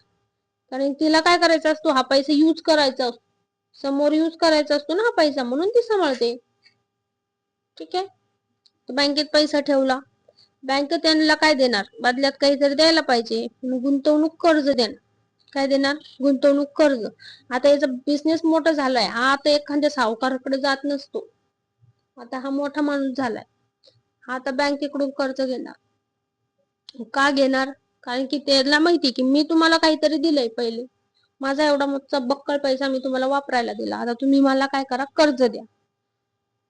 कारण तिला काय करायचा असतो, हा पैसा यूज करायचा असतो, समोर यूज करायचा असतो ना हा पैसा, म्हणून ती सांभाळते. ठीक आहे. बँकेत पैसा ठेवला, बँक त्यांना काय देणार, बदल्यात काहीतरी द्यायला पाहिजे. गुंतवणूक कर्ज देणार. काय देणार? गुंतवणूक कर्ज. आता याचा बिझनेस मोठा झालाय, हा आता एखाद्या सावकाराकडे जात नसतो. आता हा मोठा माणूस झालाय, हा आता बँकेकडून कर्ज घेणार. का घेणार? कारण की त्याला माहिती की मी तुम्हाला काहीतरी दिलंय पहिले, माझा एवढा मोठा बक्कळ पैसा मी तुम्हाला वापरायला दिला, आता तुम्ही मला काय करा, कर्ज द्या.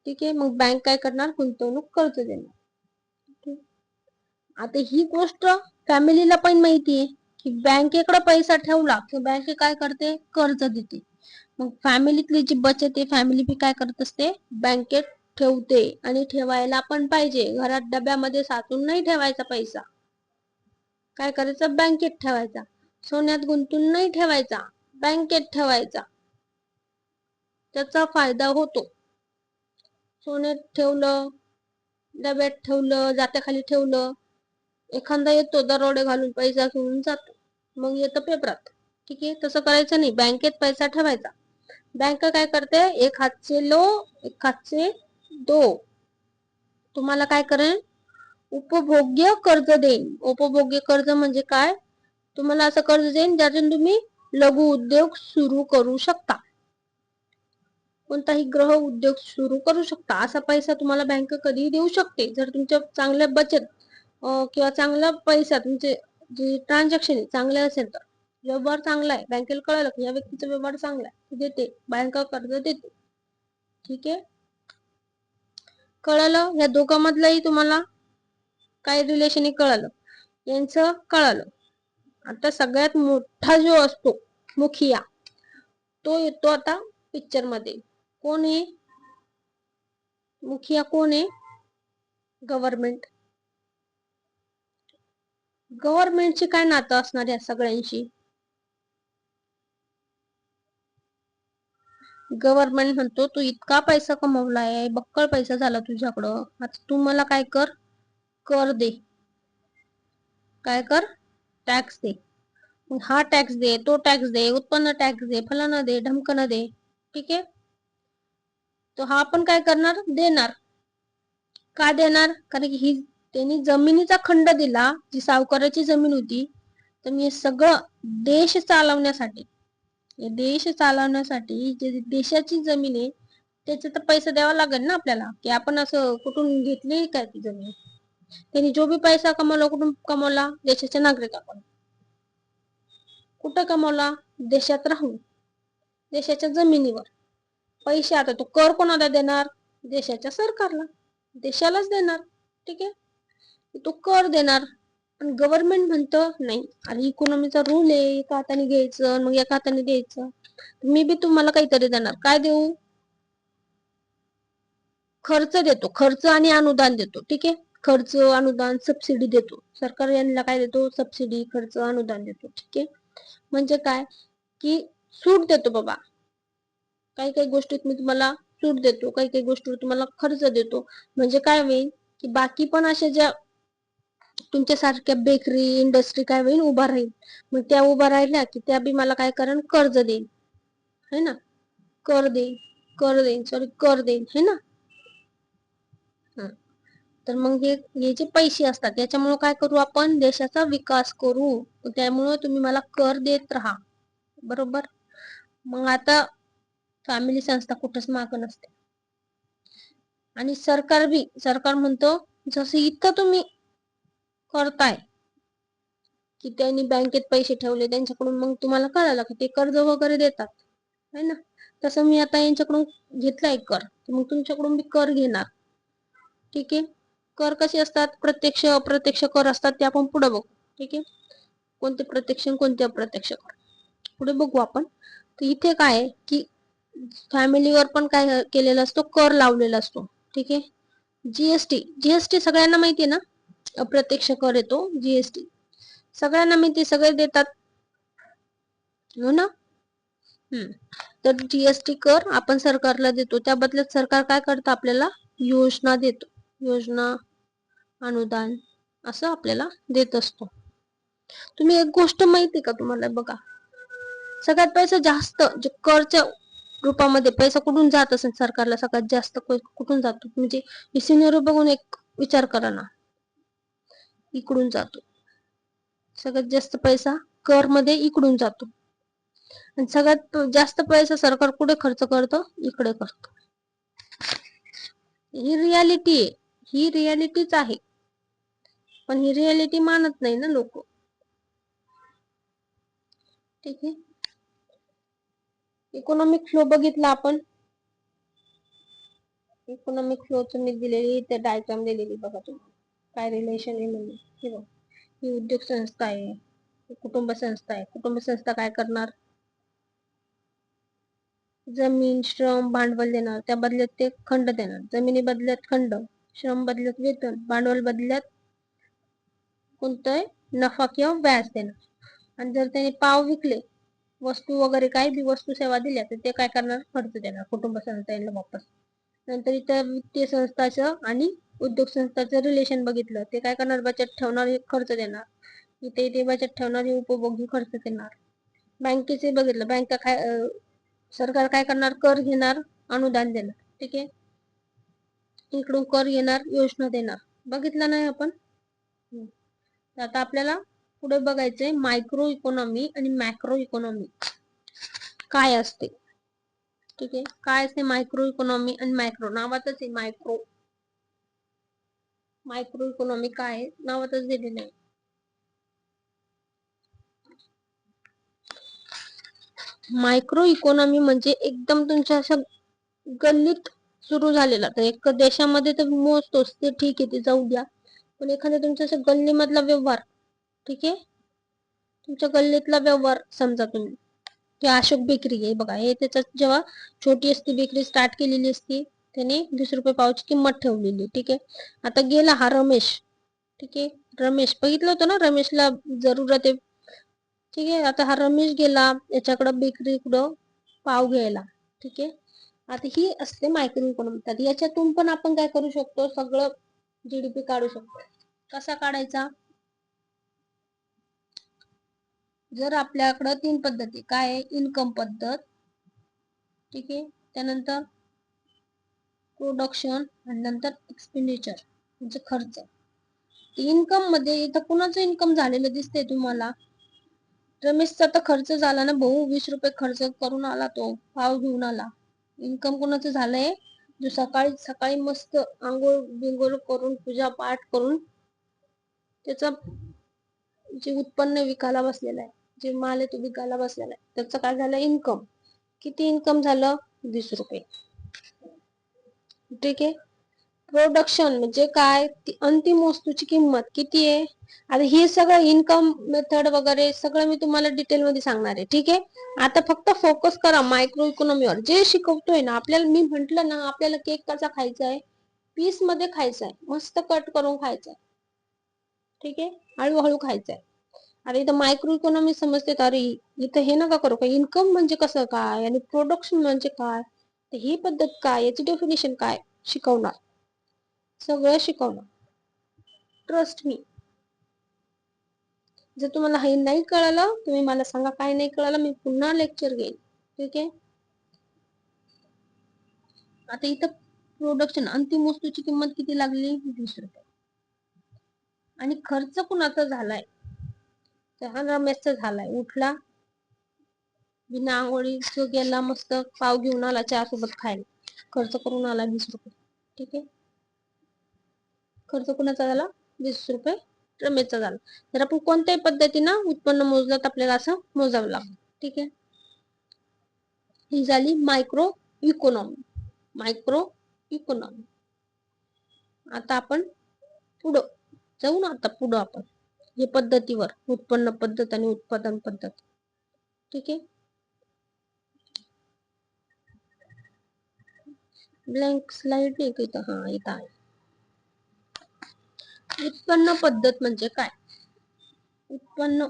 ठीक आहे. मग बँक काय करणार, गुंतवणूक कर्ज देणार. आता ही गोष्ट फॅमिलीला पण माहितीये की बँकेकडे पैसा ठेवला की बँक काय करते, कर्ज देते. मग फॅमिलीतली जी बचत आहे, फॅमिली बी काय करत असते, बँकेत ठेवते. आणि ठेवायला पण पाहिजे, घरात डब्यामध्ये साचून नाही ठेवायचा पैसा. काय करायचं, बँकेत ठेवायचा. सोन्यात गुंतून नाही ठेवायचा, बँकेत ठेवायचा. त्याचा फायदा होतो. सोन्यात ठेवलं, डब्यात ठेवलं, जात्याखाली ठेवलं, एखादा येतो दरोडे घालून पैसा घेऊन जातो, मग येतं पेपरात. ठीक आहे. तसं करायचं नाही, बँकेत पैसा ठेवायचा. बँक काय करते, एक हातचे लो एक हातचे दो. तुम्हाला काय करेल, उपभोग्य कर्ज देईन. उपभोग्य कर्ज म्हणजे काय, तुम्हाला असं कर्ज देईन ज्यातून तुम्ही लघु उद्योग सुरू करू शकता, कोणताही ग्रह उद्योग सुरू करू शकता. असा पैसा तुम्हाला बँक कधीही देऊ शकते, जर तुमच्या चांगल्या बचत किंवा चांगला पैसा, तुमचे जे ट्रान्झॅक्शन चांगले असेल तर. व्यवहार चांगला आहे, बँकेला कळलं की या व्यक्तीचा व्यवहार चांगला आहे, देते बँक कर्ज देते. ठीक आहे. कळलं, या दोघांमधलंही तुम्हाला काय रिलेशन आहे कळलं, यांचं कळलं. आता सगळ्यात मोठा जो असतो मुखिया, तो येतो आता पिक्चर मध्ये. कोण आहे मुखिया, कोण आहे, गव्हर्नमेंट. गव्हर्नमेंटचे काय नातं असणार या सगळ्यांशी, गव्हर्नमेंट म्हणतो तू इतका पैसा कमवलाय, बक्कळ पैसा झाला तुझ्याकडं, आता तू मला काय कर, कर दे. काय कर, टॅक्स दे. मग हा टॅक्स दे, तो टॅक्स दे, उत्पन्न टॅक्स दे, फलाना दे, ढमकन दे. ठीक आहे. तो हा पण काय करणार, देणार. का देणार, कारण की ही त्यांनी जमिनीचा खंड दिला, जी सावकाराची जमीन होती, तर मी सगळं देश चालवण्यासाठी, देश चालवण्यासाठी जे देशाची जमीन आहे त्याचा तर पैसा द्यावा लागेल ना आपल्याला, की आपण असं कुठून घेतली काय ती जमीन. त्यांनी जो बी पैसा कमवला कुठून कमवला, देशाच्या नागरिकाकडून. कुठं कमवला, देशात राहून, देशाच्या जमिनीवर. पैसे आता तो कर कोणाला देणार, देशाच्या सरकारला, देशालाच देणार. ठीक आहे. तो कर देणार. पण गव्हर्नमेंट म्हणतं नाही, अरे इकॉनॉमीचा रूल आहे, एका हाताने घ्यायचं मग एका हाताने द्यायचं. मी बी तुम्हाला काहीतरी देणार. काय देऊ, खर्च देतो, खर्च आणि अनुदान देतो. ठीक आहे. खर्च, अनुदान, सबसिडी देतो. सरकार यांना काय देतो, सबसिडी, खर्च, अनुदान देतो. ठीक आहे. म्हणजे काय, की सूट देतो बाबा, काही काही गोष्टीत मी तुम्हाला सूट देतो, काही काही गोष्टीवर तुम्हाला खर्च देतो. म्हणजे काय होईल, की बाकी पण अशा ज्या तुमच्यासारख्या बेकरी इंडस्ट्री काय होईल, उभा राहील. मग त्या उभा राहिल्या की त्या बी मला काय करण, कर्ज देईल, है ना, कर देईल, कर देईल, सॉरी कर देईल, है ना. तर मग हे जे पैसे असतात त्याच्यामुळे काय करू आपण, देशाचा विकास करू. त्यामुळे तुम्ही मला कर देत राहा, बरोबर. मग आता फॅमिली संस्था कुठंच मागं नसते. आणि सरकार बी, सरकार म्हणतो जसं इतकं तुम्ही करताय की त्यांनी बँकेत पैसे ठेवले त्यांच्याकडून, मग तुम्हाला कळालं की ते कर्ज वगैरे देतात, है ना. तसं मी आता यांच्याकडून घेतलाय कर, मग तुमच्याकडून बी कर घेणार. ठीक आहे. कर कसे असतात, प्रत्यक्ष अप्रत्यक्ष कर असतात, ते आपण पुढे बघू. ठीक आहे. कोणते प्रत्यक्ष कोणते अप्रत्यक्ष कर पुढे बघू आपण. तर इथे काय आहे की फॅमिलीवर पण काय केलेला असतो, कर लावलेला असतो. ठीक आहे. जीएसटी, जीएसटी सगळ्यांना माहिती आहे ना, अप्रत्यक्ष कर येतो जीएसटी, सगळ्यांना माहिती, सगळे देतात, हो ना. तर जीएसटी कर आपण सरकारला देतो, त्या बदल्यात सरकार काय करतं, आपल्याला योजना देतो, योजना अनुदान असं आपल्याला देत असतो. तुम्ही एक गोष्ट माहिती का तुम्हाला, बघा सगळ्यात पैसा जास्त जे करच्या रूपामध्ये पैसा कुठून जात असेल सरकारला, सगळ्यात जास्त कुठून जातो, म्हणजे सिनेरिओ बघून एक विचार करा ना, इकडून जातो सगळ्यात जास्त पैसा, कर मध्ये इकडून जातो, आणि सगळ्यात जास्त पैसा सरकार कुठे खर्च करतो, इकडे करतो. ही रियालिटी आहे, ही रियालिटीच आहे, पण ही रियालिटी मानत नाही ना लोक. ठीक आहे, इकॉनॉमिक फ्लो बघितला आपण, इकॉनॉमिक फ्लोच मी दिलेली इथे डायग्राम दिलेली बघा तुम्ही, काय रिलेशन आहे म्हणजे ही उद्योग संस्था आहे, कुटुंब संस्था आहे. कुटुंब संस्था काय करणार, जमीन, श्रम, भांडवल देणार, त्या बदल्यात ते खंड देणार. जमिनी बदल्यात खंड, श्रम बदल्यात वेतन, भांडवल बदल्यात कोणतं नफा किंवा व्याज देणार. आणि जर त्यांनी पाव विकले, वस्तू वगैरे काही बी वस्तू सेवा दिल्या, तर ते काय करणार, खर्च देणार कुटुंब संस्थेला वापस. नंतर इथं वित्तीय संस्थाचं आणि उद्योग संस्थाचं रिलेशन बघितलं, ते काय करणार, बचत ठेवणार, खर्च देणार. इथे बचत ठेवणारी उपभोगी खर्च देणार. बँकेचे बघितलं, बँका काय, सरकार काय करणार, कर घेणार, अनुदान देणार. ठीक आहे, इकडून कर घेणार, योजना देणार. बघितलं नाही आपण. आता आपल्याला पुढे बघायचंय मायक्रो इकॉनॉमी आणि मॅक्रो इकॉनॉमी काय असते. ठीक आहे, काय असते मायक्रो इकॉनॉमी आणि मॅक्रो, नावातच आहे मायक्रो. मायक्रो इकॉनॉमी काय आहे, नावातच दिलेलं आहे. मायक्रो इकॉनॉमी म्हणजे एकदम तुमच्या अशा गल्लीत सुरू झालेला, तर एक देशामध्ये तर मोजतोच ते, ठीक आहे, ते जाऊ द्या, पण एखाद्या तुमच्या अशा गल्लीमधला व्यवहार, ठीक आहे, तुमच्या गल्लीतला व्यवहार, समजा तुम्ही की अशोक बेकरी आहे बघा, हे त्याच्यात जेव्हा छोटी असती बेकरी स्टार्ट केलेली असती, त्याने 20 रुपये पावची किंमत ठेवलेली. ठीक आहे, आता गेला हा रमेश, ठीक आहे, रमेश बघितलं होतं ना, रमेशला जरूरत आहे. ठीक आहे, आता हा रमेश गेला याच्याकडं बेकरीकडं पाव घ्यायला. ठीक आहे, आता ही असते मायक्रो इकॉनॉमी. तर याच्यातून पण आपण काय करू शकतो, सगळं जीडीपी काढू शकतो. कसा काढायचा, जर आपल्याकडं 3 पद्धती, काय आहे, इन्कम पद्धत, ठीक आहे, त्यानंतर प्रोडक्शन, आणि नंतर एक्सपेंडिचर म्हणजे खर्च. इन्कम मध्ये इथं कुणाचं इन्कम झालेलं दिसतंय तुम्हाला, रमेशचा तर खर्च झाला ना भाऊ, 20 रुपये खर्च करून आला, तो पाव घेऊन आला. इन्कम कोणाचं झालंय, जो सकाळी सकाळी मस्त आंघोळ बिंगोळ करून पूजा पाठ करून त्याचा जे उत्पन्न विकायला बसलेला आहे, जे माल आहे तो विकायला बसलेला आहे, त्याचं काय झालं, इन्कम. किती इन्कम झालं, 20 रुपये. ठीक आहे, प्रोडक्शन म्हणजे काय, ती अंतिम वस्तूची किंमत किती आहे. आता हे सगळं इन्कम मेथड वगैरे सगळं मी तुम्हाला डिटेल मध्ये सांगणार आहे. ठीक आहे, आता फक्त फोकस करा मायक्रो इकॉनॉमीवर. जे शिकवतोय ना आपल्याला, मी म्हंटल ना आपल्याला केक कसा खायचा आहे, पीस मध्ये खायचा आहे, मस्त कट करून खायचा आहे. ठीक आहे, हळूहळू खायचा आहे. अरे इथं मायक्रो इकॉनॉमी समजते, अरे इथं हे नका करू का, इन्कम म्हणजे कसं काय आणि प्रोडक्शन म्हणजे काय, ही पद्धत काय, याची डेफिनेशन काय, शिकवणार, सगळं शिकवणार, ट्रस्ट मी. जर तुम्हाला हे नाही कळलं, तुम्ही मला सांगा काय नाही कळलं, मी पुन्हा लेक्चर घेईन. ठीक आहे, आता इथं प्रोडक्शन, अंतिम वस्तूची किंमत किती लागली, 20 रुपये. आणि खर्च कुणाचा झालाय, तर रमेशचा झालाय. उठला, बिना आंघोळीच गेला, मस्त पाव घेऊन आला, चहा सोबत खायला, खर्च करून आला 20 रुपये. ठीक आहे, खर्च कुणाचा झाला, 20 रुपये रमेशचा झाला. तर आपण कोणत्याही पद्धतीनं उत्पन्न मोजलं तर आपल्याला असं मोजावं लागतं. ठीक आहे, ही झाली मायक्रो इकॉनॉमी. Micro economy. आता आपण पुढं जाऊ ना, आता पुढं आपण हे पद्धतीवर, उत्पन्न पद्धत आणि उत्पादन पद्धत. ठीक आहे, ब्लँक स्लाइड नाही का इथं, हा इथं आहे. उत्पन्न पद्धत म्हणजे काय, उत्पन्न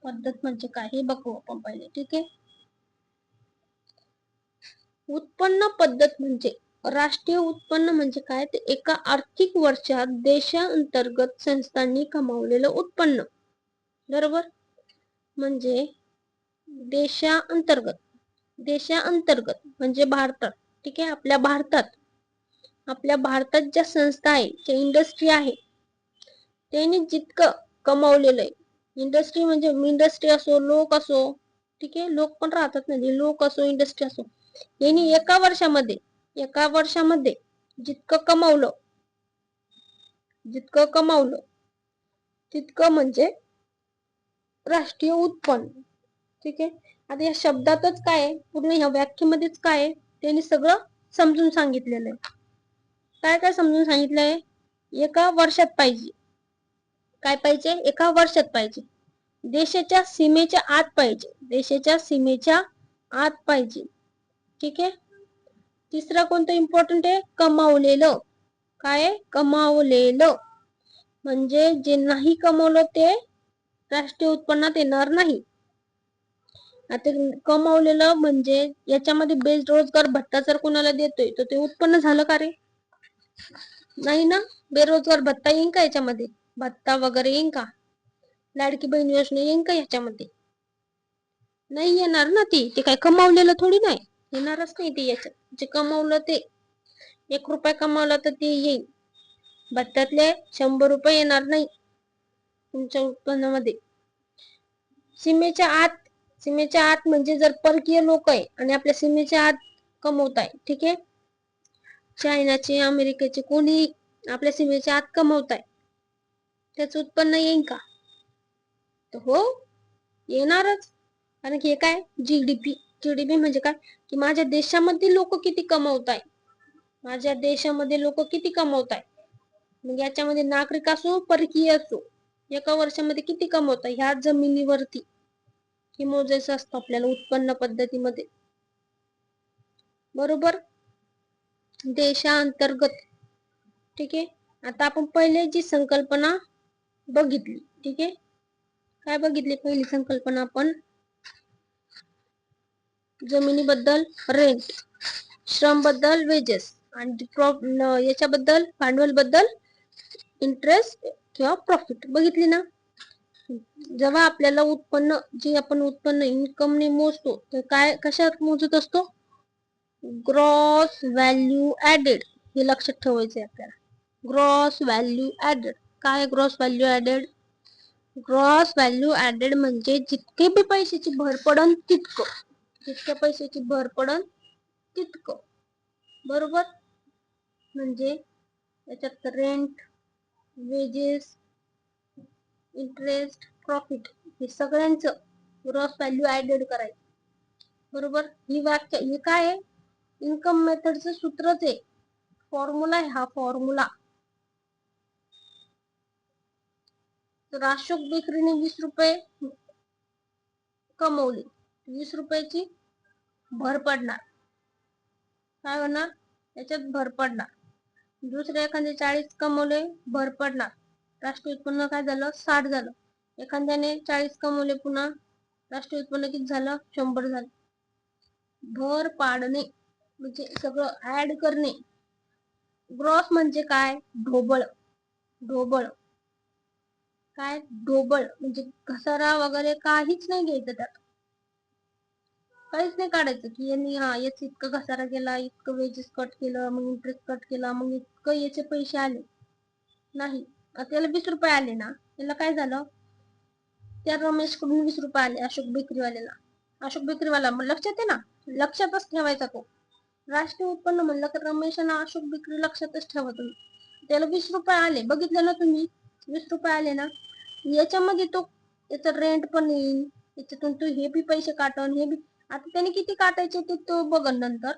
पद्धत म्हणजे काय हे बघू आपण पहिले. ठीक आहे, उत्पन्न पद्धत म्हणजे राष्ट्रीय उत्पन्न म्हणजे काय, ते एका आर्थिक वर्षात देशांतर्गत संस्थांनी कमावलेलं उत्पन्न. बरोबर, म्हणजे देशांतर्गत म्हणजे भारतात. ठीक आहे, आपल्या भारतात ज्या संस्था आहे, ज्या इंडस्ट्री आहे, त्यांनी जितकं कमावलेलं आहे, इंडस्ट्री म्हणजे इंडस्ट्री असो, लोक असो, ठीक आहे, लोक पण राहतात ना, लोक असो, इंडस्ट्री असो, यांनी एका वर्षामध्ये जितकं कमावलं तितकं म्हणजे राष्ट्रीय उत्पन्न. ठीक आहे, आता या शब्दातच काय आहे, पूर्ण ह्या व्याख्येमध्येच काय आहे, त्यांनी सगळं समजून सांगितलेलं आहे. काय समजून सांगितलंय, एका वर्षात पाहिजे. काय पाहिजे, एका वर्षात पाहिजे, देशाच्या सीमेच्या आत पाहिजे. ठीक आहे, तिसरा कोणतं इम्पॉर्टंट आहे, कमावलेलं. काय, कमावलेलं म्हणजे जे नाही कमावलं ते राष्ट्रीय उत्पन्नात येणार नाही. आता कमावलेलं म्हणजे याच्यामध्ये बेरोजगार भत्ता जर कोणाला देतोय तर ते उत्पन्न झालं का रे, नाही ना. बेरोजगार भत्ता येईन का याच्यामध्ये, भत्ता वगैरे येईन का, लाडकी बहीण योजना येईन का याच्यामध्ये, नाही येणार ना. ते काय कमावलेलं थोडी नाही, येणारच नाही ते. याच्यात जे कमावलं ते 1 रुपया कमावला तर ते येईल, भत्त्यातले 100 रुपये येणार नाही तुमच्या उत्पन्नामध्ये. सीमेच्या आत म्हणजे जर परकीय लोक आहे आणि आपल्या सीमेच्या आत कमवत आहे, ठीक आहे, चायनाचे, अमेरिकेचे, कोणी आपल्या सीमेच्या आत कमवत आहे, त्याचं उत्पन्न येईल का, तर हो, येणारच. कारण की हे काय, जीडीपी म्हणजे काय, की माझ्या देशामध्ये लोक किती कमवत आहे, मग याच्यामध्ये नागरिक असो, परकीय असो, एका वर्षामध्ये किती कमवत आहे, ह्या जमिनीवरती हे मोजायचं असतं आपल्याला उत्पन्न पद्धतीमध्ये. बरोबर, देशांतर्गत. ठीक आहे, आता आपण पहिले जी संकल्पना बघितली, ठीक आहे, काय बघितली पहिली संकल्पना आपण, जमिनीबद्दल रेंट, श्रम बद्दल वेजेस, आणि याच्याबद्दल भांडवल बद्दल इंटरेस्ट किंवा प्रॉफिट बघितली ना. जेव्हा आपल्याला आपण उत्पन्न इन्कमने मोजतो तर काय, कशात मोजत असतो, ग्रॉस व्हॅल्यू ऍडेड. हे लक्षात ठेवायचं आपल्याला, ग्रॉस व्हॅल्यू ऍडेड. काय gross value added, gross value added म्हणजे जितके बी पैशाची भर पडन तितकं, बरोबर, म्हणजे याच्यात रेंट, वेजेस, इंटरेस्ट, प्रॉफिट हे सगळ्यांचं ग्रॉस व्हॅल्यू ऍडेड करायचं. बरोबर, ही व्याख्या, हे काय आहे, इन्कम मेथडचं सूत्रच आहे, फॉर्म्युला आहे हा फॉर्म्युला. तर अशोक बेकरीने 20 रुपये कमवले, 20 रुपयाची भर पडणार, काय होणार, याच्यात भर पडणार. दुसरे एखाद्या 40 कमवले, भर पडणार, राष्ट्रीय उत्पन्न काय झालं, 60 झालं. एखाद्याने 40 कमवले, पुन्हा राष्ट्रीय उत्पन्न किती झालं, 100 झालं. भर पाडणे म्हणजे सगळं ऍड करणे. ग्रॉस म्हणजे काय, ढोबळ, काय, ढोबळ म्हणजे घसारा वगैरे काहीच नाही घ्यायचं, त्यात काहीच नाही काढायचं, की यांनी याच इतकं घसारा केला, इतकं वेजेस कट केलं, मग इंटरेस्ट कट केला, मग इतकं याचे पैसे आले, नाही. त्याला 20 रुपये आले ना, त्याला काय झालं, त्या रमेश कडून 20 रुपये आले अशोक बेकरीवाला, मग लक्षात आहे ना, लक्षातच ठेवायचा तो. राष्ट्रीय उत्पन्न म्हणलं तर रमेश आणि अशोक बेकरी लक्षातच ठेवा तुम्ही. त्याला 20 रुपये आले, बघितलं ना तुम्ही, 20 रुपये आले ना, याच्यामध्ये तो त्याचं रेंट पण येईल, त्याच्यातून तो हे बी पैसे काटन, हे बी. आता त्याने किती काटायचे ते तो बघन नंतर,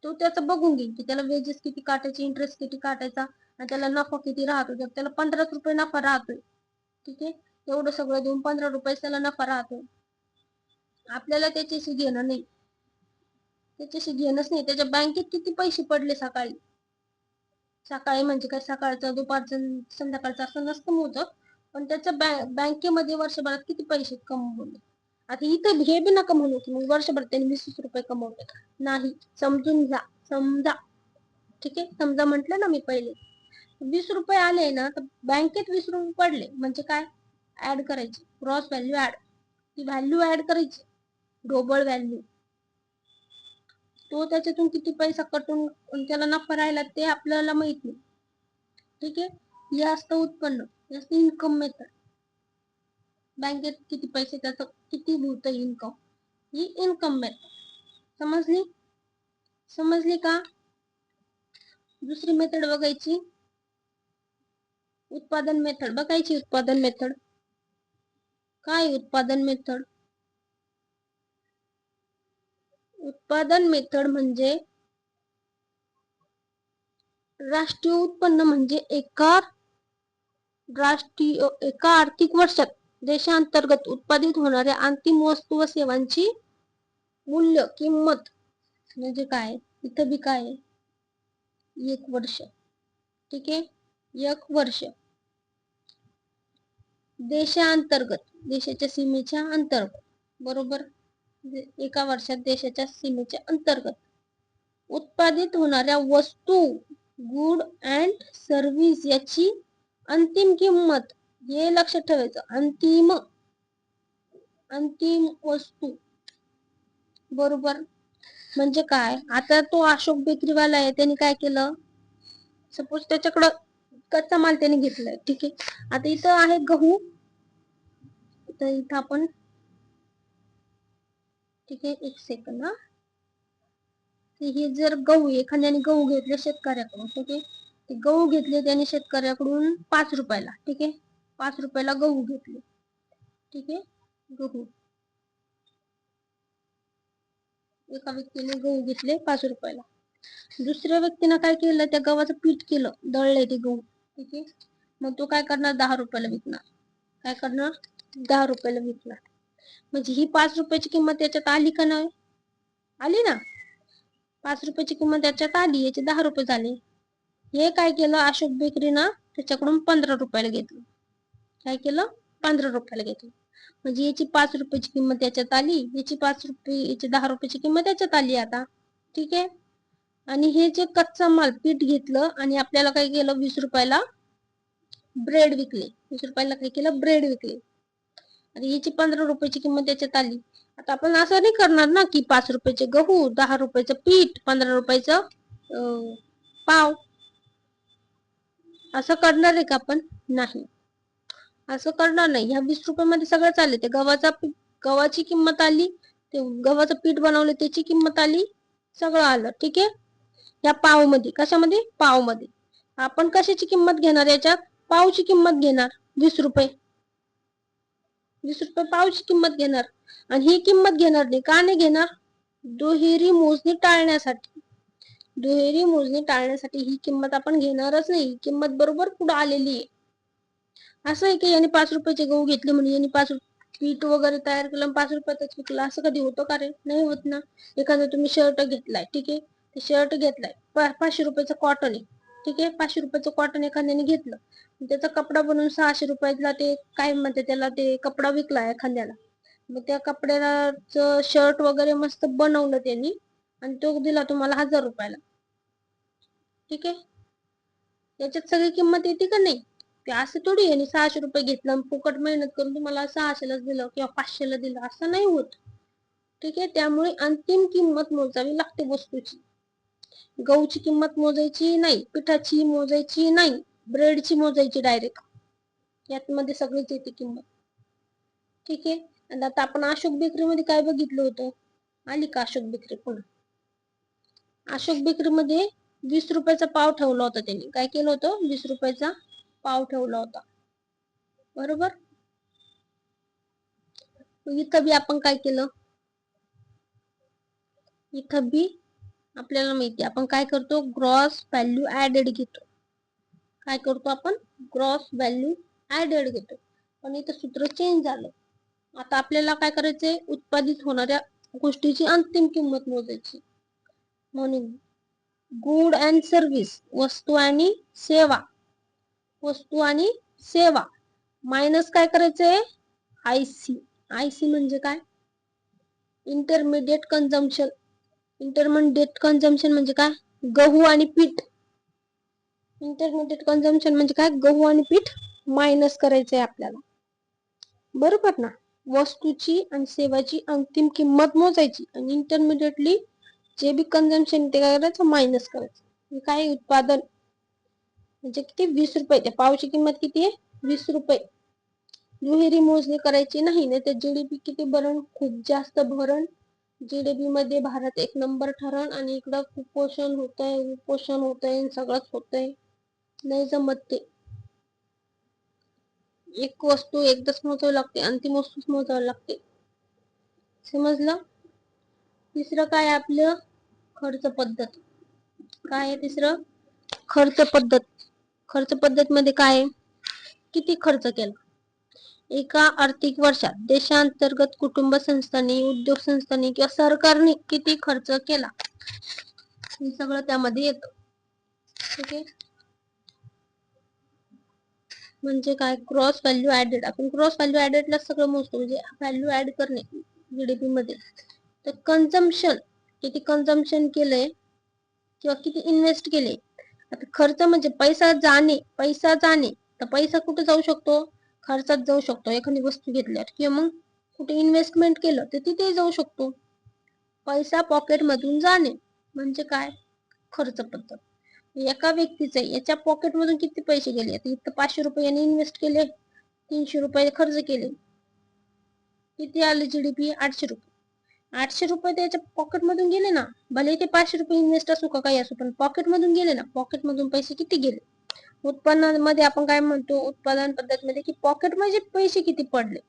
तो त्याचं बघून घेईल की त्याला वेजेस किती काटायचे, इंटरेस्ट किती काटायचा, आणि त्याला नफा किती राहतो. जर त्याला 15 रुपये नफा राहतोय, ठीक आहे, एवढं सगळं देऊन 15 रुपये त्याला नफा राहतो, आपल्याला त्याच्याशी घेणं नाही, त्याच्या बँकेत किती पैसे पडले सकाळी म्हणजे काय, सकाळचं, दुपारचं, संध्याकाळचं असं नसतं मोजत, पण त्याच्या बँकेमध्ये वर्षभरात किती पैसे कमवले. आता इथं हे बी नका म्हणू की मग वर्षभर त्यांनी 20 रुपये कमवले, नाही. समजून घ्या, समजा. ठीक आहे, समजा म्हटलं ना मी पहिले. 20 रुपये आले ना, तर बँकेत 20 रुपये पडले म्हणजे काय, ऍड करायची, ग्रॉस व्हॅल्यू ऍड, ती व्हॅल्यू ऍड करायची, ढोबळ व्हॅल्यू. तो त्याच्यातून किती पैसा कटून त्याला नफा राहिला ते आपल्याला माहित नाही. ठीक आहे, हे असतं उत्पन्न, हे असतं इन्कम मेथड. बँकेत किती पैसे, त्याचं किती होत इन्कम, ही इन्कम मेथड. समजली? समजली का? दुसरी मेथड बघायची, उत्पादन मेथड बघायची. उत्पादन मेथड काय? उत्पादन मेथड, उत्पादन मेथड म्हणजे राष्ट्रीय उत्पन्न म्हणजे एका आर्थिक वर्षात देशांतर्गत उत्पादित होणाऱ्या अंतिम वस्तू व सेवांची मूल्य, किंमत. म्हणजे काय, इथं बी काय, एक वर्ष. ठीक आहे, एक वर्ष देशांतर्गत, देशाच्या सीमेच्या अंतर्गत, बरोबर. एका वर्षात देशाच्या सीमेच्या अंतर्गत उत्पादित होणाऱ्या वस्तू, गुड अँड सर्व्हिस याची अंतिम किंमत. हे लक्षात ठेवायचं, अंतिम वस्तू, बरोबर. म्हणजे काय, आता तो अशोक बेकरीवाला आहे, त्याने काय केलं, सपोज त्याच्याकडं कच्चा माल त्याने घेतलाय. ठीक आहे, आता इथं आहे गहू, तर इथं आपण, ठीक आहे, एक सेकंद हा. हे जर गहू, एखाद्याने गहू घेतले शेतकऱ्याकडून, ठीक आहे, ते गहू घेतले त्याने शेतकऱ्याकडून 5 रुपयाला. ठीक आहे, 5 रुपयाला गहू घेतले. ठीक आहे, गहू एका व्यक्तीने गहू घेतले 5 रुपयाला. दुसऱ्या व्यक्तीने काय केलं, त्या गव्हाचं पीठ केलं, दळले ते गहू. ठीक आहे, मग तो काय करणार, 10 रुपयाला विकणार. काय करणार, 10 रुपयाला विकणार. म्हणजे ही 5 रुपयाची किंमत त्याच्यात आली का नाही, आली ना. 5 रुपयाची किंमत त्याच्यात आली, याचे 10 रुपये झाले. हे काय केलं, अशोक बेकरीनं त्याच्याकडून 15 रुपयाला घेतलं. काय केलं, 15 रुपयाला घेतलं. म्हणजे याची 5 रुपयाची किंमत याच्यात आली, याची 5 रुपये, याची 10 रुपयाची किंमत याच्यात आली आता. ठीक आहे, आणि हे जे कच्चा माल पीठ घेतलं आणि आपल्याला काय केलं, 20 रुपयाला ब्रेड विकले. 20 रुपयाला काय केलं, ब्रेड विकले. आणि याची 15 रुपयाची किंमत त्याच्यात आली. आता आपण असं नाही करणार ना की 5 रुपयाचे गहू, 10 रुपयाचं पीठ, 15 रुपयाचं पाव, असं करणार आहे का आपण, नाही. असं करणार नाही. ह्या 20 रुपयामध्ये सगळं चालले, ते गव्हाची किंमत आली, ते गव्हाचं पीठ बनवलं त्याची किंमत आली, सगळं आलं. ठीक आहे, या पाव मध्ये, कशामध्ये, पाव मध्ये. आपण कशाची किंमत घेणार, याच्यात पावची किंमत घेणार, 20 रुपये. 20 रुपये पावची किंमत घेणार. आणि ही किंमत घेणार नाही, का नाही घेणार, दुहेरी मोजणी टाळण्यासाठी. दुहेरी मोजणी टाळण्यासाठी ही किंमत आपण घेणारच नाही. किंमत बरोबर पुढे आलेली आहे. असं आहे की याने 5 रुपयाचे गहू घेतले म्हणून यांनी 5 पीठ वगैरे तयार केलं, 5 रुपयातच विकलं, असं कधी होतं का रे, नाही होत ना. एखादा तुम्ही शर्ट घेतलाय, ठीक आहे, ते शर्ट घेतलाय 500 रुपयाचं कॉटन आहे. ठीक आहे, 500 रुपयाचं कॉटन एखाद्याने घेतलं, त्याचा कपडा बनवून 600 रुपयाला ते काय म्हणते त्याला, ते कपडा विकला एखाद्याला. मग त्या कपड्याचं शर्ट वगैरे मस्त बनवलं त्यांनी आणि तो दिला तुम्हाला 1000 रुपयाला. ठीक आहे, याच्यात सगळी किंमत येते का नाही. ते असं थोडी आहे, 600 रुपये घेतलं फुकट मेहनत करून तुम्हाला 600लाच दिलं किंवा 500ला दिलं, असं नाही होत. ठीक आहे, त्यामुळे अंतिम किंमत मोजावी लागते वस्तूची. गहूची किंमत मोजायची नाही, पिठाची मोजायची नाही, ब्रेडची मोजायची डायरेक्ट. यात मध्ये सगळीच येते किंमत. ठीक आहे, आणि आता आपण अशोक बेकरी मध्ये काय बघितलं होतं, आली का अशोक बेकरी पुन्हा. अशोक बेकरी मध्ये 20 रुपयाचा पाव ठेवला होता त्यांनी. काय केलं होतं, 20 रुपयाचा पाव ठेवला होता, बरोबर. इथं बी आपण काय केलं, इथं बी आपल्याला माहिती, आपण काय करतो, ग्रॉस व्हॅल्यू ऍडेड घेतो. काय करतो आपण, ग्रॉस व्हॅल्यू ऍडेड घेतो. पण इथं सूत्र चेंज झालं. आता आपल्याला काय करायचंय, उत्पादित होणाऱ्या गोष्टीची अंतिम किंमत मोजायची. म्हणून गुड अँड सर्व्हिस, वस्तू आणि सेवा, वस्तू आणि सेवा मायनस काय करायचंय, आयसी. आयसी म्हणजे काय, इंटरमिडिएट कन्झम्पशन. इंटरमिडिएट कन्झम्पशन म्हणजे काय? गहू आणि पीठ. इंटरमिडिएट कन्झम्पशन म्हणजे काय? गहू आणि पीठ मायनस करायचंय आपल्याला, बरोबर ना? वस्तूची आणि सेवाची अंतिम किंमत मोजायची आणि इंटरमिडिएटली जे बी कन्झम्पशन ते काय करायचं? मायनस करायचं. काय? उत्पादन म्हणजे किती? 20 रुपये. त्या पावची किंमत किती आहे? 20 रुपये. दुहेरी मोजणी करायची नाही ना. तर जीडीपी किती भरण? खूप जास्त भरण. जीडीपी मध्ये भारत 1 नंबर ठरण आणि इकडं कुपोषण होतंय सगळंच होतंय. नाही जमत ते. एक वस्तू एकदाच मोजावी लागते, अंतिम वस्तूच मोजावी लागते. समजलं? तिसरं काय आपलं? खर्च पद्धत. काय आहे तिसरं? खर्च पद्धत. खर्च पद्धत मध्ये काय? किती खर्च केला? एका आर्थिक वर्षात देशांतर्गत कुटुंब संस्थांनी, उद्योग संस्थांनी किंवा सरकारने किती खर्च केला, हे सगळं त्यामध्ये येतं. ठीक आहे. म्हणजे काय? Cross value added. आपण क्रॉस व्हॅल्यू ऍडेडला सगळं मोजतो, म्हणजे व्हॅल्यू ऍड करणे जीडीपी मध्ये. तर कन्झम्पशन, किती कन्झम्पशन केलंय किंवा किती इन्व्हेस्ट केले. आता खर्च म्हणजे पैसा जाणे. तर पैसा कुठे जाऊ शकतो? खर्चात जाऊ शकतो एखादी वस्तू घेतल्यावर, किंवा मग कुठे इन्व्हेस्टमेंट केलं तर तिथे जाऊ शकतो. पैसा पॉकेट मधून जाणे म्हणजे काय? खर्च पद्धत. एका व्यक्तीचे याच्या पॉकेट मधून किती पैसे गेले? इथं 500 रुपये यांनी इन्व्हेस्ट केले, 300 रुपये खर्च केले, किती आले जीडीपी? 800 रुपये. 800 रुपये त्याच्या पॉकेट मधून गेले ना. भले ते 500 रुपये इन्व्हेस्ट असू का काही असू, पण पॉकेट मधून गेले ना. पॉकेट मधून पैसे किती गेले? उत्पन्नामध्ये आपण काय म्हणतो? उत्पादन पद्धत मध्ये की पॉकेट मध्ये पैसे किती पडले,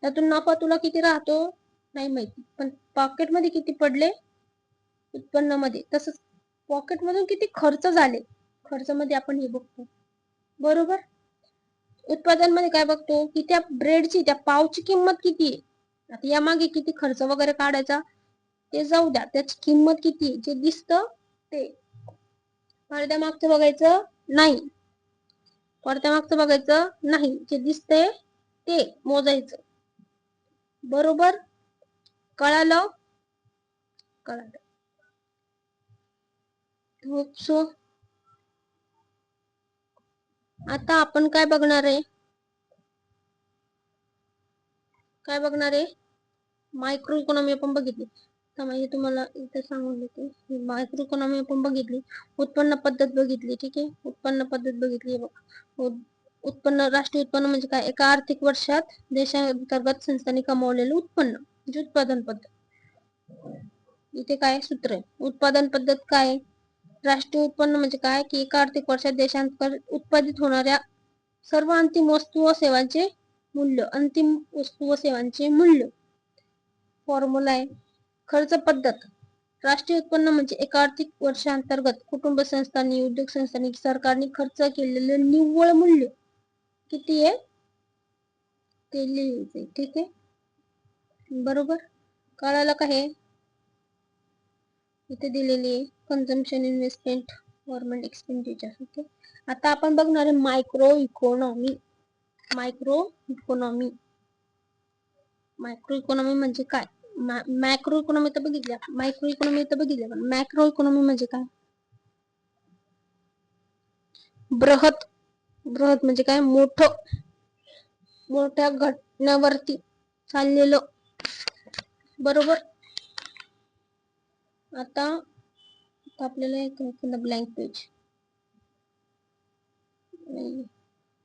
त्यातून नफा तुला किती राहतो नाही माहिती, पण पॉकेट मध्ये किती पडले उत्पन्नामध्ये. तसंच पॉकेट मधून किती खर्च झाले, खर्चामध्ये आपण हे बघतो, बरोबर? उत्पादन मध्ये काय बघतो? की त्या ब्रेडची, त्या पावची किंमत किती आहे. आता यामागे किती खर्च वगैरे काढायचा ते जाऊ द्या, त्याची किंमत किती जे दिसतं ते. पडद्यामागचं बघायचं नाही. पडद्यामागचं बघायचं नाही, जे दिसतंय ते मोजायचं, बरोबर? कळालं? कळालं. सो आता आपण काय बघणार आहे? काय बघणार आहे? मायक्रो इकॉनॉमी आपण बघितली. त्यामुळे तुम्हाला इथे सांगून देते. मायक्रो इकॉनॉमी आपण बघितली. उत्पन्न पद्धत बघितली. ठीक आहे. उत्पन्न पद्धत बघितली. उत्पन्न, राष्ट्रीय उत्पन्न म्हणजे काय? एका आर्थिक वर्षात देशांतर्गत संस्थांनी कमावलेलं उत्पन्न म्हणजे उत्पादन पद्धत. इथे काय सूत्र आहे? उत्पादन पद्धत काय? राष्ट्रीय उत्पन्न म्हणजे काय? की एका आर्थिक वर्षात देशांतर्गत उत्पादित होणाऱ्या सर्व अंतिम वस्तू व सेवांचे मूल्य. अंतिम वस्तू व सेवांचे मूल्य. फॉर्म्युला आहे. खर्च पद्धत. राष्ट्रीय उत्पन्न म्हणजे एका आर्थिक वर्षांतर्गत कुटुंब संस्थांनी, उद्योग संस्थांनी, सरकारने खर्च केलेले निव्वळ मूल्य किती आहे ते लिहायचे. ठीक आहे, बरोबर? कळालं का हे? इथे दिलेली आहे consumption, investment, government expenditure. Okay. आता आपण बघणार आहे micro economy. Micro economy. Micro economy म्हणजे काय? मॅक्रो इकॉनॉमी तर बघितल्या, मायक्रो इकॉनॉमी तर बघितल्या, पण मॅक्रो इकॉनॉमी म्हणजे काय? बृहत. बृहत म्हणजे काय? मोठं, मोठ्या घटनावरती चाललेलं, बरोबर? आता आपल्याला एक ब्लँक पेज,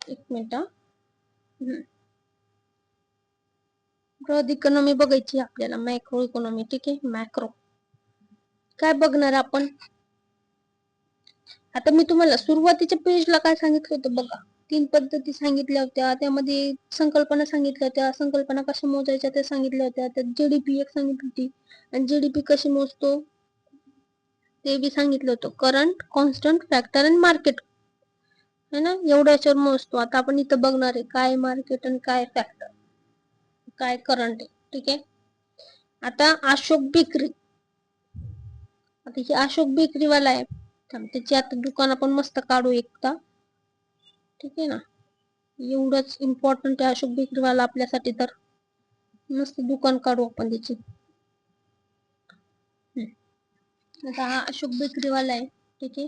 एक मिनिट. बृहत इकॉनॉमी बघायची आपल्याला, मॅक्रो इकॉनॉमी. ठीक आहे. मॅक्रो काय बघणार आपण? आता मी तुम्हाला सुरुवातीच्या पेजला काय सांगितलं होतं बघा. 3 पद्धती सांगितल्या होत्या, त्यामध्ये संकल्पना सांगितल्या होत्या. संकल्पना कशा मोजायच्या ते सांगितल्या होत्या. त्यात जीडीपी एक सांगितली होती, आणि जीडीपी कशी मोजतो ते बी सांगितलं होतं. करंट, कॉन्स्टंट, फॅक्टर आणि मार्केट, है ना? एवढ्या याच्यावर मोजतो. आता आपण इथं बघणार आहे काय मार्केट आणि काय फॅक्टर, काय करंट आहे. ठीक आहे. आता अशोक बेकरी. आता ही अशोक बेकरीवाला आहे, त्याची आता दुकान आपण मस्त काढू एकदा. ठीक आहे ना? एवढंच इम्पॉर्टंट आहे अशोक बेकरीवाला आपल्यासाठी, तर मस्त दुकान काढू आपण त्याची. आता हा अशोक बेकरीवाला आहे, ठीक आहे.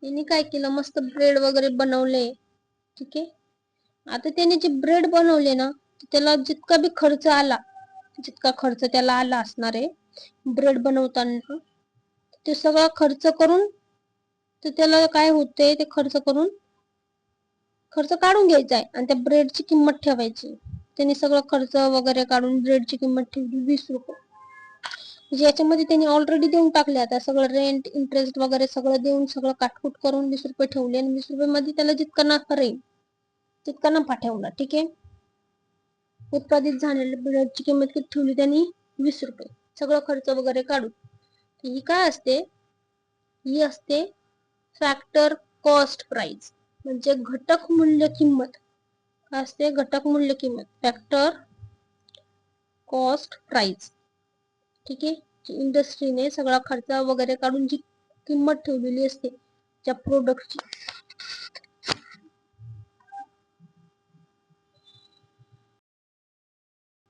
त्यांनी काय केलं, मस्त ब्रेड वगैरे बनवले, ठीक आहे. आता त्याने जे ब्रेड बनवले ना, त्याला जितका बी खर्च आला, जितका खर्च त्याला आला असणार आहे ब्रेड बनवताना, ते सगळा खर्च करून, तर त्याला काय होते, ते खर्च काढून घ्यायचा आहे आणि त्या ब्रेडची किंमत ठेवायची. त्यांनी सगळं खर्च वगैरे काढून ब्रेडची किंमत ठेवली 20 रुपये. म्हणजे याच्यामध्ये त्यांनी ऑलरेडी देऊन टाकले, आता सगळं रेंट इंटरेस्ट वगैरे सगळं देऊन सगळं काटकुट करून 20 रुपये ठेवले आणि 20 रुपये मध्ये त्याला जितका नफा राहील तितका नफा ठेवला, ठीक आहे. उत्पादित झालेल्या ब्रेडची किंमत किती ठेवली त्यांनी, 20 रुपये, सगळं खर्च वगैरे काढून. ही काय असते, ही असते फॅक्टर कॉस्ट प्राइस, म्हणजे घटक मूल्य किंमत. काय असते, घटक मूल्य किंमत, फॅक्टर कॉस्ट प्राइस, ठीक आहे. इंडस्ट्रीने सगळा खर्च वगैरे काढून जी किंमत ठेवलेली असते त्या प्रोडक्टची,